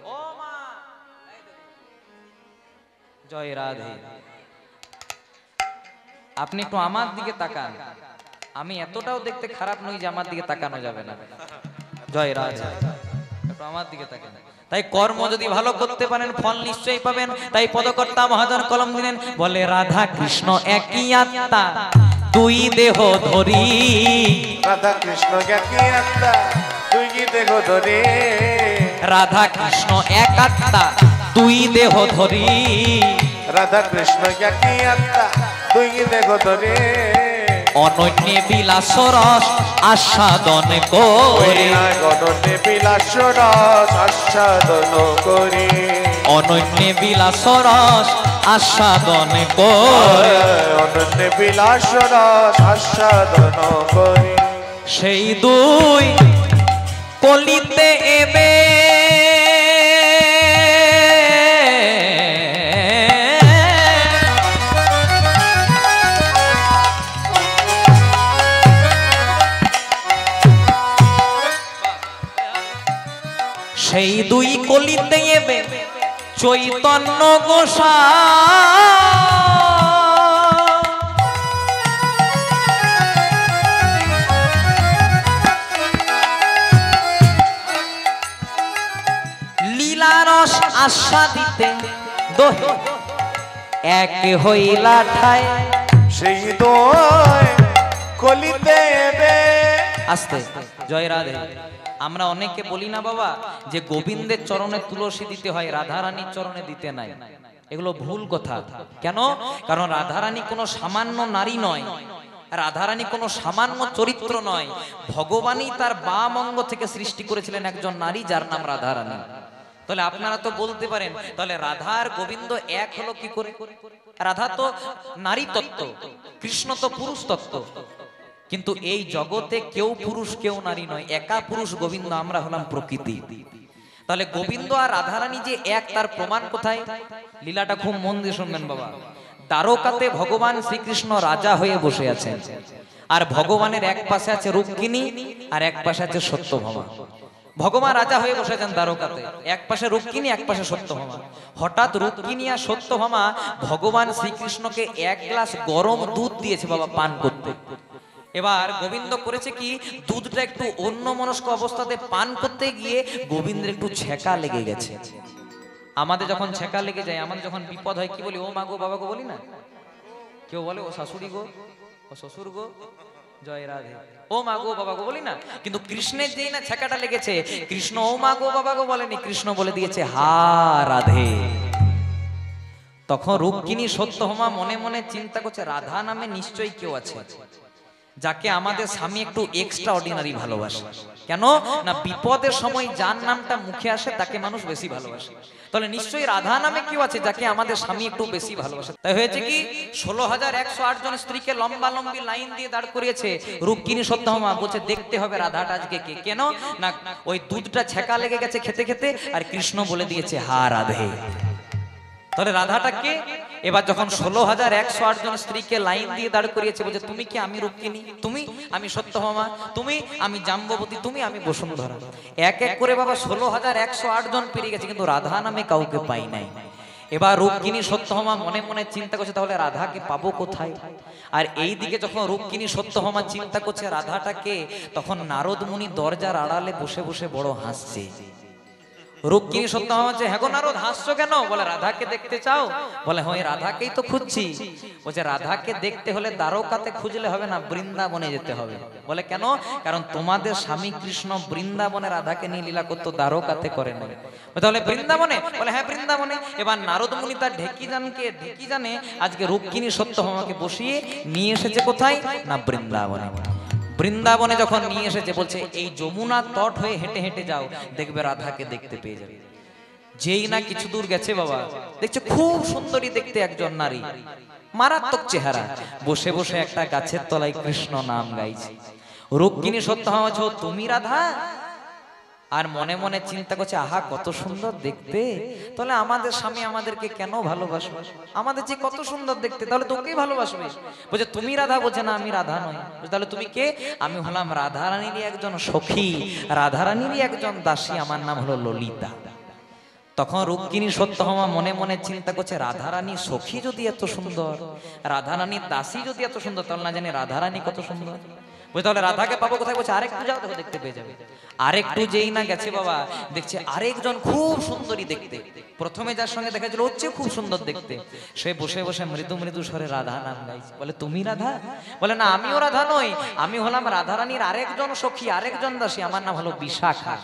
জয় রাধে। আপনি একটু আমার দিকে তাকান, আমি এতটাও দেখতে খারাপ নই যে আমার দিকে তাকানো যাবে না। জয় রাধে। একটু আমার দিকে তাকান। তাই কর্ম যদি ভালো করতে পারেন ফল নিশ্চয়ই পাবেন। তাই পদকর্তা মহাজন কলম দিলেন, বলে রাধা কৃষ্ণ একই আত্মা দুই দেহ ধরি। রাধা কৃষ্ণ একই আত্মা দুই দেহ ধরি। রাধা কৃষ্ণ এক আত্মা দুই দেহ ধরি। রাধা কৃষ্ণ একই আত্মা দুই দেহ ধরি। অনন্যে বিলাস রস আস্বাদন করে। অনন্যে বিলাস রস আস্বাদন করি। অনন্যে বিলাস রস আস্বাদন করে। অনন্যে বিলাস রস আস্বাদন করি। সেই দুই কলিতে এবে সেই দুই কলিতে এবে চৈতন্য গোসাই লীলারস আস্বাদিতে দোহে এক হইলা ঠাই। সেই দুই কলিতে এবে। আস্তে জয় রাধে। আমরা অনেকে বলি না বাবা যে গোবিন্দের চরণে তুলসী দিতে হয়, রাধারানীর চরণে দিতে নাই। এগুলো ভুল কথা। কেন? কারণ রাধারানী কোনো সামান্য নারী নয়, রাধারানী কোনো সামান্য চরিত্র নয়। ভগবানই তার বাম অঙ্গ থেকে সৃষ্টি করেছিলেন একজন নারী, যার নাম রাধারানী। তাহলে আপনারা তো বলতে পারেন, তাহলে রাধা আর গোবিন্দ এক হলো কি করে? রাধা তো নারী তত্ত্ব, কৃষ্ণ তো পুরুষ তত্ত্ব। কিন্তু এই জগতে কেউ পুরুষ কেউ নারী নয়, একা পুরুষ গোবিন্দ, আমরা হলাম প্রকৃতি। তাহলে গোবিন্দ আর রাধারানী যে এক, তার প্রমাণ কোথায়? লীলাটা খুব মন দিয়ে শুনবেন বাবা। দ্বারকাতে ভগবান শ্রীকৃষ্ণ রাজা হয়ে বসে আছেন, আর ভগবানের এক পাশে আছে রুক্মিণী আর এক পাশে আছে সত্যভামা। ভগবান রাজা হয়ে বসে আছেন দ্বারকাতে, এক পাশে রুক্মিণী এক পাশে সত্যভামা। হঠাৎ রুক্মিণী আর সত্যভামা ভগবান শ্রীকৃষ্ণকে এক গ্লাস গরম দুধ দিয়েছে বাবা পান করতে। এবার গোবিন্দ করেছে কি, দুধটা একটু অন্যমনস্ক অবস্থাতে পান করতে গিয়ে গোবিন্দের একটু ছেঁকা লেগে গেছে। আমাদের যখন ছেঁকা লেগে যায়, আমাদের যখন বিপদ হয়, কি বলি? ও মা গো বাবা গো বলি না? কেউ বলে ও শাশুড়ি গো, ও শ্বশুর গো, জয় রাধে, ও মা গো বাবা গো বলি না? কিন্তু কৃষ্ণের যেই না ছেঁকাটা লেগেছে, কৃষ্ণ ও মা গো বাবা গো বলেনি, কৃষ্ণ বলে দিয়েছে হা রাধে। তখন রুক্মিণী সত্যভামা মনে মনে চিন্তা করছে, রাধা নামে নিশ্চয়ই কেউ আছে যাকে আমাদের স্বামী একটু এক্সট্রা অর্ডিনারি ভালোবাসে। কেন না? বিপদের সময় যার নামটা মুখে আসে তাকে মানুষ বেশি ভালোবাসে। তাহলে নিশ্চয়ই রাধা নামে কেউ আছে যাকে আমাদের স্বামী একটু বেশি ভালোবাসে। তাই হয়েছে কি, 16,108 জন স্ত্রীকে লম্বা লম্বি লাইন দিয়ে দাঁড় করিয়েছে রুক্মিণী সত্যভামা। বলছে দেখতে হবে রাধাটা আজকে কে। কেন না? ওই দুধটা ছেঁকা লেগে গেছে খেতে খেতে, আর কৃষ্ণ বলে দিয়েছে হা রাধে। তাহলে রাধাটা কে? এবার যখন 16,108 জন স্ত্রীকে লাইন দিয়ে দাঁড় করিয়েছে, বলছে তুমি কি? আমি রুক্মিণী। তুমি? আমি সত্যভামা। তুমি? আমি জাম্ববতী। তুমি? আমি বসুন্ধরা। এক এক করে বাবা 16,108 জন পেরিয়ে গেছে, কিন্তু রাধা নামে কাউকে পাই নাই। এবার রুক্মিণী সত্যভামা মনে মনে চিন্তা করছে, তাহলে রাধাকে পাবো কোথায়? আর এই দিকে যখন রুক্মিণী সত্যভামা চিন্তা করছে রাধাটা কে, তখন নারদ মুনি দরজার আড়ালে বসে বসে বড় হাসছে। রুক্মিণী সত্যভামা বলছে, হ্যাঁ গো নারদ, হাসছো কেন? বলে রাধাকে দেখতে চাও? বলে হ্যাঁ, রাধাকেই তো খুঁজছি। বলছে রাধাকে দেখতে হলে দ্বারকাতে খুঁজলে হবে না, বৃন্দাবনে যেতে হবে। বলে কেন? কারণ তোমাদের স্বামী কৃষ্ণ বৃন্দাবনে রাধাকে নিয়ে লীলা করতো, দ্বারকাতে করে না। তাহলে বৃন্দাবনে? বলে হ্যাঁ বৃন্দাবনে। এবার নারদ মুনি তার ঢেকি জানে আজকে রুক্মিণী সত্যভামাকে বসিয়ে নিয়ে এসেছে কোথায় না? বৃন্দাবনে। বৃন্দাবনে যখন নিয়ে এসেছে, বলছে এই যমুনা তট হয়ে হেঁটে হেঁটে যাও, দেখবে রাধাকে দেখতে পেয়ে যাবে। যেই না কিছু দূর গেছে বাবা, দেখছে খুব সুন্দরী দেখতে একজন নারী, মারাত্মক চেহারা, বসে বসে একটা গাছের তলায় কৃষ্ণ নাম গাইছে। রুক্মিণী সত্যভামা বলছে, তুমি রাধা? আর মনে মনে চিন্তা করছে, আহা কত সুন্দর দেখতে, তাহলে আমাদের স্বামী আমাদেরকে কেন ভালোবাসবে? আমাদের যে কত সুন্দর দেখতে, তাহলে তোকেই ভালোবাসবে। বলছে তুমি রাধা? বলছে না আমি রাধা নই। তাহলে তুমি কে? আমি হলাম রাধারানীরই একজন সখী, রাধারানীরই একজন দাসী, আমার নাম হলো ললিতা। তখন রুক্মিণী সত্যভামা মনে মনে চিন্তা করছে, রাধারানী সখী যদি এত সুন্দর, রাধারানীর দাসী যদি এত সুন্দর, তাহলে না জানি রাধারানী কত সুন্দর। বলছে তাহলে রাধাকে পাবো কোথায়? বলছে আরেকটু যাও, দেখো দেখতে পেয়ে যাবে। আরেকটু যেই না গেছে বাবা, দেখছে আরেকজন খুব সুন্দরী দেখতে, প্রথমে যার সঙ্গে দেখা ছিল হচ্ছে খুব সুন্দর দেখতে, সে বসে বসে মৃদু মৃদু স্বরে রাধা নাম গাইছে। বলে তুমি রাধা? বলে না, আমিও রাধা নই, আমি হলাম রাধারানীর আরেকজন সখী, আরেকজন দাসী, আমার নাম হলো বিশাখা।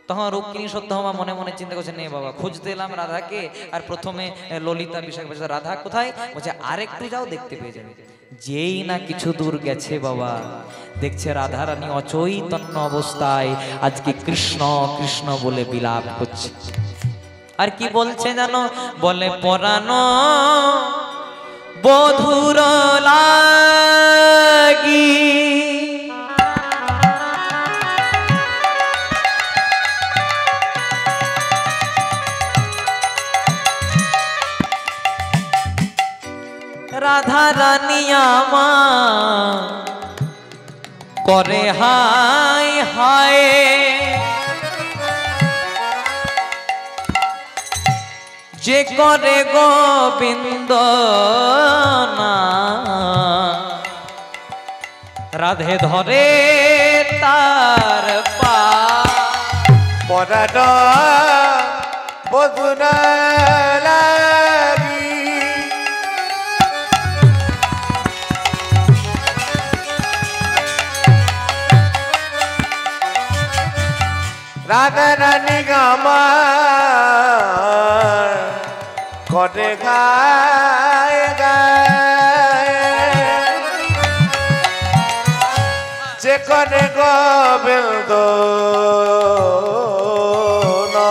তখন রুক্মিণী সত্যভামা মনে মনে চিন্তা করছে, নে বাবা, খুঁজতে এলাম রাধাকে, আর প্রথমে ললিতা বিশাখা বলছে রাধা কোথায়? বলছে আরেকটু যাও, দেখতে পেয়ে যাবে। যেই না কিছু দূর গেছে বাবা, দেখছে রাধারানী অচৈতন্য অবস্থায় আজকে কৃষ্ণ কৃষ্ণ বলে বিলাপ করছে। আর কি বলছে জানো? বলে পরানো বধুর লাগি রাধা রানী আমার করে হায় হায়, যে করে গোবিন্দ না, রাধে ধরে তার পা। পরানো বধুর লাগি রাধা রানী আমার করে গায় গায়, যে করে গোবিন্দ না,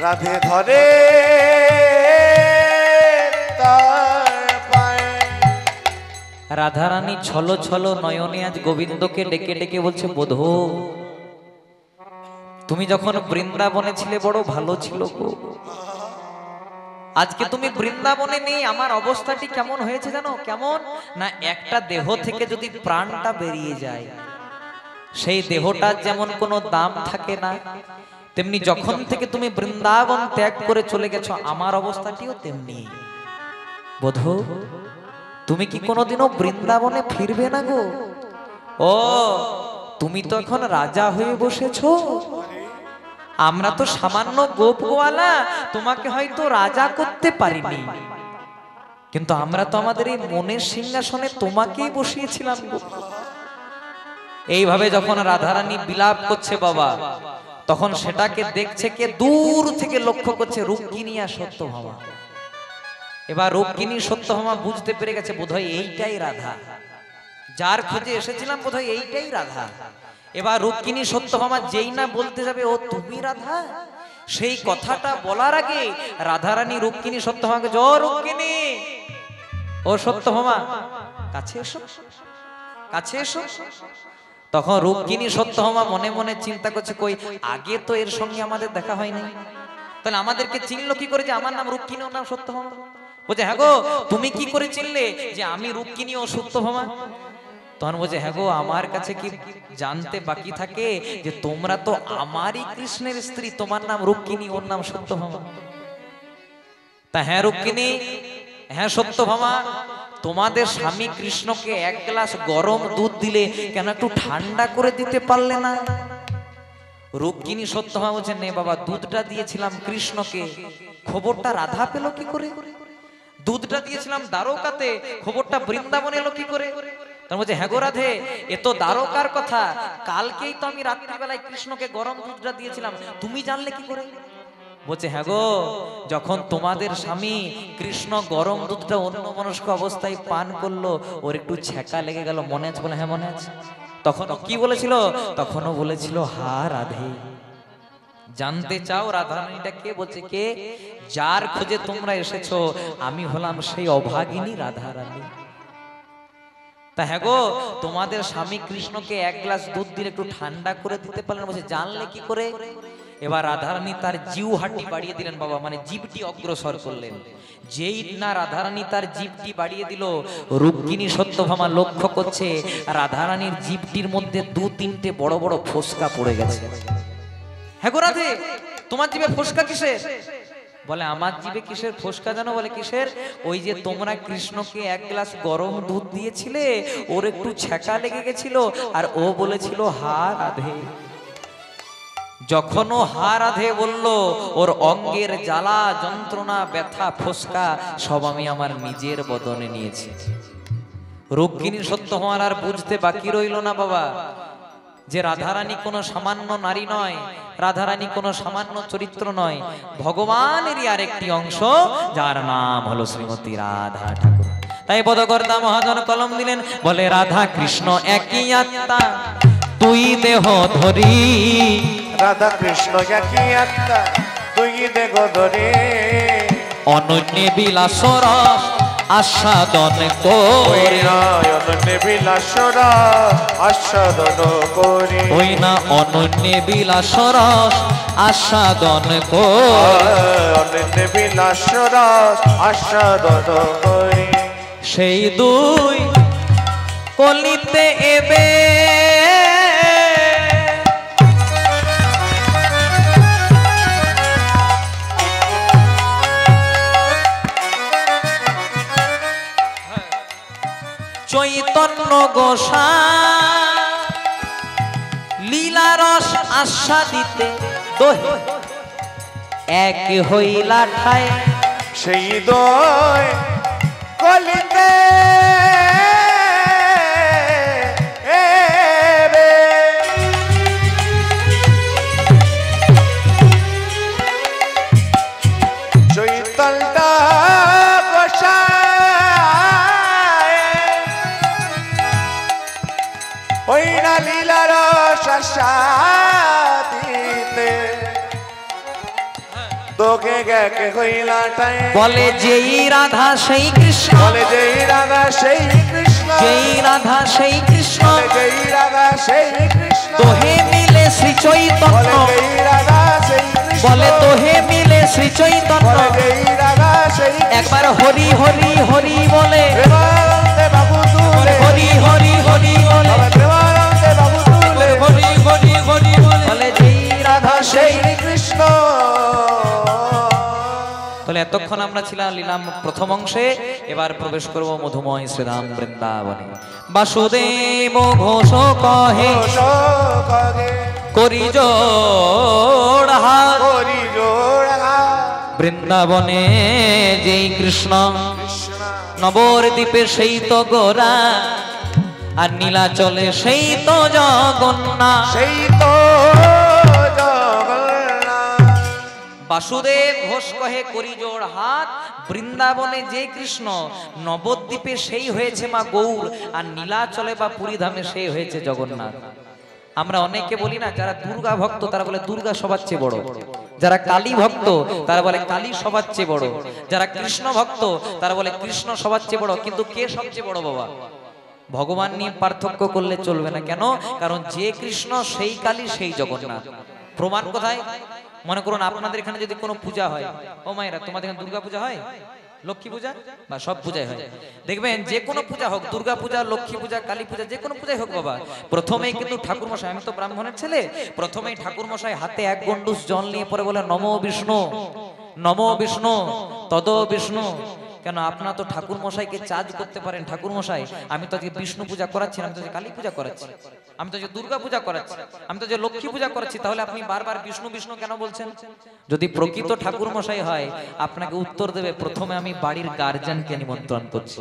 রাধে ধরে তার পায়ে। রাধারানী ছলো ছলো নয়নে আজ গোবিন্দকে ডেকে ডেকে বলছে, বোধো তুমি যখন বৃন্দাবনে ছিলে বড় ভালো ছিল গো, আজকে তুমি বৃন্দাবনে নেই, আমার অবস্থাটি কেমন হয়েছে জানো? কেমন না, একটা দেহ থেকে যদি প্রাণটা বেরিয়ে যায়, সেই দেহটার যেমন কোনো দাম থাকে না, তেমনি যখন থেকে তুমি বৃন্দাবন ত্যাগ করে চলে গেছো, আমার অবস্থাটিও তেমনি। বোধো তুমি কি কোনোদিনও বৃন্দাবনে ফিরবে না গো? ও তুমি তো এখন রাজা হয়ে বসেছো, আমরা তো সামান্য গোপ গোয়ালা, তোমাকে হয়তো রাজা করতে পারিনি, কিন্তু আমরা তো আমাদের এই মনের সিংহাসনে তোমাকেই বসিয়েছিলাম গো। এইভাবে যখন রাধারানী বিলাপ করছে বাবা, তখন সেটাকে দেখছে কে? দূর থেকে লক্ষ্য করছে রুক্মিণী আর সত্যভামা। এবার রুক্মিণী সত্যভামা বুঝতে পেরে গেছে বোধহয় এইটাই রাধা, যার খোঁজে এসেছিলাম বোধহয় এইটাই রাধা। এবার রুক্মিণী সত্যভামা যেই না বলতে যাবে ও তুমি রাধা, সেই কথাটা বলার আগে রাধারানী রুক্মিণী সত্যভামাকে, ও রুক্মিণী, ও সত্যভামা, কাছে এসো, কাছে এসো। তখন রুক্মিণী সত্যভামা মনে মনে চিন্তা করছে, কই আগে তো এর সঙ্গে আমাদের দেখা হয়নি, তাহলে আমাদেরকে চিনলো কি করে যে আমার নাম রুক্মিণী, ওর নাম সত্যভামা? বলছে হ্যাঁ গো, তুমি কি করে চিনলে যে আমি রুক্মিণী ও সত্যভামা? তখন বলছে হ্যাঁ গো, আমার কাছে কি জানতে বাকি থাকে যে তোমরা তো আমারই কৃষ্ণের স্ত্রী, তোমার নাম রুক্মিণী, ওর নাম সত্যভামা। তা হ্যাঁ রুক্মিণী, হ্যাঁ সত্যভামা, তোমাদের স্বামী কৃষ্ণকে এক গ্লাস গরম দুধ দিলে কেন একটু ঠান্ডা করে দিতে পারলে না? রুক্মিণী সত্যভামা বলছে, নে বাবা, দুধটা দিয়েছিলাম কৃষ্ণকে, খবরটা রাধা পেল কি করে? দুধটা দিয়েছিলাম দ্বারকাতে, খবরটা বৃন্দাবনে এলো কি করে? তার বলছে হ্যাঁ গো রাধে, এ তো দ্বারকার কথা, কালকেই তো আমি রাত্রিবেলায় কৃষ্ণকে গরম দুধটা দিয়েছিলাম, তুমি জানলে কি করে? বলছে হ্যাঁ গো, যখন তোমাদের স্বামী কৃষ্ণ গরম দুধটা অন্যমনস্ক অবস্থায় পান করলো, ওর একটু ছ্যাঁকা লেগে গেল, মনে আছে? বলে হ্যাঁ মনে আছে। তখন কি বলেছিল? তখনও বলেছিল হা রাধে। জানতে চাও রাধারানীটা কে? বলছে কে? যার খোঁজে তোমরা এসেছো, আমি হলাম সেই অভাগিনী রাধারানী। তা হ্যাঁ গো, তোমাদের স্বামী কৃষ্ণকে এক গ্লাস দুধ দিলে একটু ঠান্ডা করে দিতে পারলেন, বলছে জানলে কি করে? এবার রাধারানী তার জিউ হাঁটি বাড়িয়ে দিলেন বাবা, মানে জিভটি অগ্রসর করলেন। যেই না রাধারানী তার জিভটি বাড়িয়ে দিল, রুক্মিণী সত্যভামা লক্ষ্য করছে রাধারানীর জিভটির মধ্যে দু তিনটে বড় বড় ফোসকা পড়ে গেছে। হ্যাঁ গো রাধে, তোমার জিভে ফোসকা কিসের? বলে আমার জিভে কিসের ফোসকা জানো? বলে কিসের? ওই যে তোমরা কৃষ্ণকে এক গ্লাস গরম দুধ দিয়েছিলে, ওর একটু ছ্যাঁকা লেগে গেছিল, আর ও বলেছিল হা রাধে। যখন ও হা রাধে বলল, ওর অঙ্গের জ্বালা যন্ত্রণা ব্যথা ফোসকা সব আমি আমার নিজের বদনে নিয়েছি। রুক্মিণী সত্যভামার আর বুঝতে বাকি রইল না বাবা, যে রাধারানী কোনো সামান্য নারী নয়, রাধারানী কোনো সামান্য চরিত্র নয়, ভগবানেরই আরেকটি অংশ, যার নাম হলো শ্রীমতী রাধা ঠাকুর। তাই বোধকর্তা মহাজন কলম দিলেন, বলে রাধা কৃষ্ণ একই আত্মা দুই দেহ ধরি। রাধা কৃষ্ণ একই আত্মা দুই দেহ ধরি। অনন্য বিলাস রস আস্বাদন করি। অনন্য বিলাস আস্বাদন করি। ওই না অনন্য বিলাস রস আস্বাদন করি। অনন্য বিলাস আস্বাদন করি। সেই দুই কলিতে এবে চৈতন্য গোসাই লীলারস আস্বাদিতে দোহে এক হইলা ঠায়। সেই দয় কলিতে এবে। চৈতন্যটা গোসাই ওই না লীলার শাদিতে তোকে গেকে হইলাটাই। বলে যেই রাধা সেই কৃষ্ণ। বলে যেই রাধা সেই কৃষ্ণ। যেই রাধা সেই কৃষ্ণ। বলে যেই রাধা সেই কৃষ্ণ। তোহে মিলে শ্রী চৈতন্য। বলে যেই রাধা সেই কৃষ্ণ। বলে তোহে মিলে শ্রী চৈতন্য। বলে যেই রাধা সেই কৃষ্ণ। একবার হরি হরি হরি বলে। প্রেমানন্দে বাবু তুলে। হরি হরি হরি বলে। বলে প্রেমানন্দে বাবু তুলে। হরি হরি হরি বলে। বলে যেই রাধা সেই সেই। কৃষ্ণ। তাহলে এতক্ষণ আমরা ছিলাম লীলাম প্রথম অংশে, এবার প্রবেশ করব মধুময় শ্রীরাম বৃন্দাবনে। বাসুদেব ঘোষ কহে করি জোড় হাত। হরি জোড়া বৃন্দাবনে যেই কৃষ্ণ, নবদ্বীপে সেই তো গোরা, আর নীলাচলে সেই তো জগন্নাথ। সেই তো জগন্নাথ। বাসুদেব ঘোষ কহে করি জোড় হাত। বৃন্দাবনে যে কৃষ্ণ, নবদ্বীপে সেই হয়েছে মা গৌর, আর নীলাচলে বা পুরীধামে সেই হয়েছে জগন্নাথ। আমরা অনেকে বলি না, যারা দুর্গা ভক্ত তারা বলে দুর্গা সবার চেয়ে বড়, যারা কালী ভক্ত তারা বলে কালী সবার চেয়ে বড়, যারা কৃষ্ণ ভক্ত তারা বলে কৃষ্ণ সবার চেয়ে বড়। কিন্তু কে সবচেয়ে বড় বাবা? ভগবান নিয়ে পার্থক্য করলে চলবে না। কেন? কারণ যে কৃষ্ণ সেই কালী সেই জগন্নাথ। প্রমাণ কোথায়? মনে করুন আপনাদের এখানে যদি কোনো পূজা হয়, ও মায়েরা তোমাদের এখানে দুর্গা পূজা হয়, লক্ষ্মী পূজা বা সব পূজাই হয়, দেখবেন যে কোনো পূজা হোক, দুর্গা পূজা, লক্ষ্মী পূজা, কালী পূজা, যে কোনো পূজাই হোক বাবা, প্রথমেই কিন্তু ঠাকুর মশাই, আমি তো ব্রাহ্মণের ছেলে, প্রথমেই ঠাকুর মশাই হাতে এক গন্ডুস জল নিয়ে পরে বলে নমো বিষ্ণু, নমো বিষ্ণু, তদ বিষ্ণু। কেন? আপনারা তো ঠাকুর মশাইকে চার্জ করতে পারেন, ঠাকুর মশাই আমি তো আজকে বিষ্ণু পূজা করাচ্ছি, আমি তো আজকে কালী পূজা করাচ্ছি, আমি তো যে দুর্গা পূজা করাচ্ছি, আমি তো যে লক্ষ্মী পূজা করাচ্ছি, তাহলে আপনি বারবার বিষ্ণু বিষ্ণু কেন বলছেন? যদি প্রকৃত ঠাকুর মশাই হয় আপনাকে উত্তর দেবে, প্রথমে আমি বাড়ির গার্জিয়ানকে নিমন্ত্রণ করছি।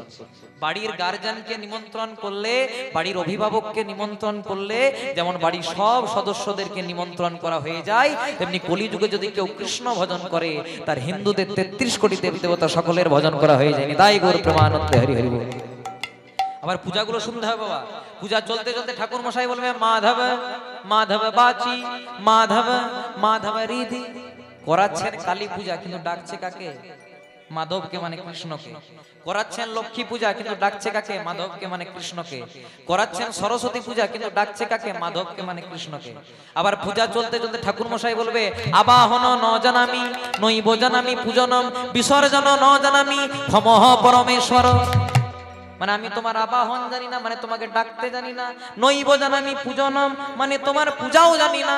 বাড়ির গার্জিয়ানকে নিমন্ত্রণ করলে, বাড়ির অভিভাবককে নিমন্ত্রণ করলে যেমন বাড়ির সব সদস্যদেরকে নিমন্ত্রণ করা হয়ে যায়, তেমনি কলিযুগে যদি কেউ কৃষ্ণ ভজন করে তার হিন্দুদের 33 কোটি দেব দেবতা সকলের ভজন করা হয়ে যায়নি। তাই গৌর প্রেমানন্দে হরি হরি বল। আবার পূজাগুলো শুনতে হবে বাবা। পূজা চলতে চলতে ঠাকুর মশাই বলবে মাধব মাধব বাচি, মাধব মাধব রিধি। করাচ্ছেন কালী পূজা কিন্তু ডাকছে কাকে? মাধবকে মানে কৃষ্ণকে। করাচ্ছেন লক্ষ্মী পূজা কিন্তু ডাকছে কাকে? মাধবকে মানে কৃষ্ণকে। করাচ্ছেন সরস্বতী পূজা কিন্তু ডাকছে কাকে? মাধবকে মানে কৃষ্ণকে। আবার পূজা চলতে চলতে ঠাকুর মশাই বলবে আবাহন ন জানামি নৈব জানামি পূজনম বিসর্জন ন জানামি ক্ষমঃ পরমেশ্বর। মানে আমি তোমার আবাহন জানি না, মানে তোমাকে ডাকতে জানি না। নৈব জানামি পূজনম মানে তোমার পূজাও জানি না।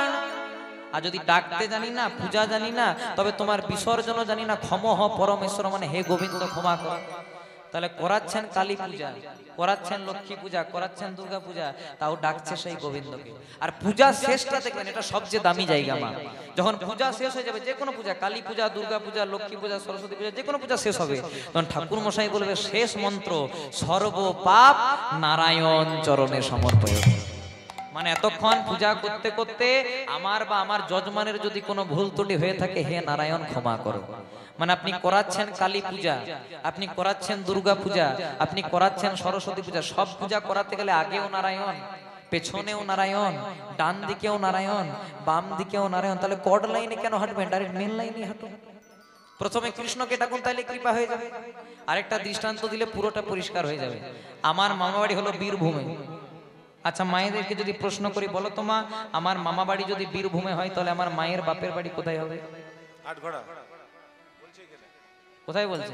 আর যদি ডাকতে জানি না, পূজা জানি না, তবে তোমার বিসর্জনও জানি না, ক্ষমঃ পরমেশ্বর মানে হে গোবিন্দ ক্ষমা কর। তাহলে করাচ্ছেন কালী পূজা, করাচ্ছেন লক্ষ্মী পূজা, করাচ্ছেন দুর্গা পূজা, তাও ডাকছে সেই গোবিন্দকে। আর পূজা শেষটা দেখবেন, এটা সবচেয়ে দামি জায়গা মা। যখন পূজা শেষ হয়ে যাবে, যে কোনো পূজা, কালী পূজা, দুর্গা পূজা, লক্ষ্মী পূজা, সরস্বতী পূজা, যে কোনো পূজা শেষ হবে, তখন ঠাকুর মশাই বলবে শেষ মন্ত্র, সর্ব পাপ নারায়ণ চরণে সমর্পয়। মানে এতক্ষণ পূজা করতে করতে আমার বা আমার যজমানের যদি কোনো ভুল ত্রুটি হয়ে থাকে, হে নারায়ণ ক্ষমা করো। মানে আপনি করাচ্ছেন কালী পূজা, আপনি করাচ্ছেন দুর্গা পূজা, আপনি করাচ্ছেন সরস্বতী পূজা, সব পূজা করাতে গেলে আগেও নারায়ণ, পেছনেও নারায়ণ, ডান দিকেও নারায়ণ, বাম দিকেও নারায়ণ। তাহলে কর্ড লাইনে কেন হাঁটবেন? ডাইরেক্ট মেন লাইনে হাঁটুন। প্রথমে কৃষ্ণকে ডাকুন, তাইলে কৃপা হয়ে যাবে। আরেকটা দৃষ্টান্ত দিলে পুরোটা পরিষ্কার হয়ে যাবে। আমার মামা বাড়ি হলো বীরভূমে। আচ্ছা, মায়েদেরকে যদি প্রশ্ন করি, বলো তো মা, আমার মামা বাড়ি যদি বীরভূমে হয়, তাহলে আমার মায়ের বাপের বাড়ি কোথায় হবে? আটঘোড়া। কোথায় বলছে?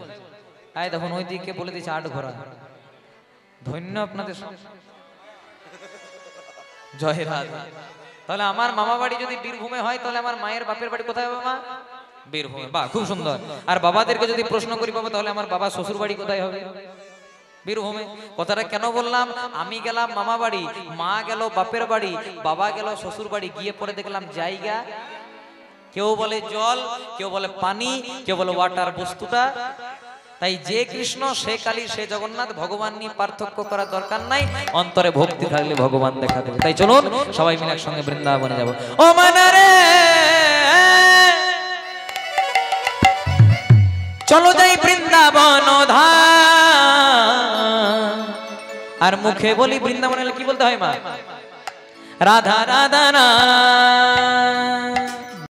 আয় দেখুন, ওই দিকে বলে দিচ্ছে আটঘোড়া। ধন্য আপনাদের, জয় রাধা। তাহলে আমার মামা বাড়ি যদি বীরভূমে হয়, তাহলে আমার মায়ের বাপের বাড়ি কোথায় হবে মা? বীরভূমে। বাহ, খুব সুন্দর। আর বাবাদেরকে যদি প্রশ্ন করি, বাবা তাহলে আমার বাবা শ্বশুর বাড়ি কোথায় হবে? বীরভূমে। কথাটা কেন বললাম? আমি গেলাম মামা বাড়ি, মা গেল বাপের বাড়ি, বাবা গেল শ্বশুর বাড়ি, গিয়ে পরে দেখলাম জায়গা, কেউ বলে জল, কেউ বলে পানি, কেউ বলে ওয়াটার, বস্তুটা। তাই যে কৃষ্ণ সে কালী সে জগন্নাথ, ভগবান নিয়ে পার্থক্য করার দরকার নাই, অন্তরে ভক্তি থাকলে ভগবান দেখা দেবে। তাই চলুন সবাই মিলে একসঙ্গে বৃন্দাবনে যাব। ও মানারে চলো যাই বৃন্দাবন ধাম। আর মুখে বলি বৃন্দাবন, কি বলতে হয় মা? রাধা রাধা না।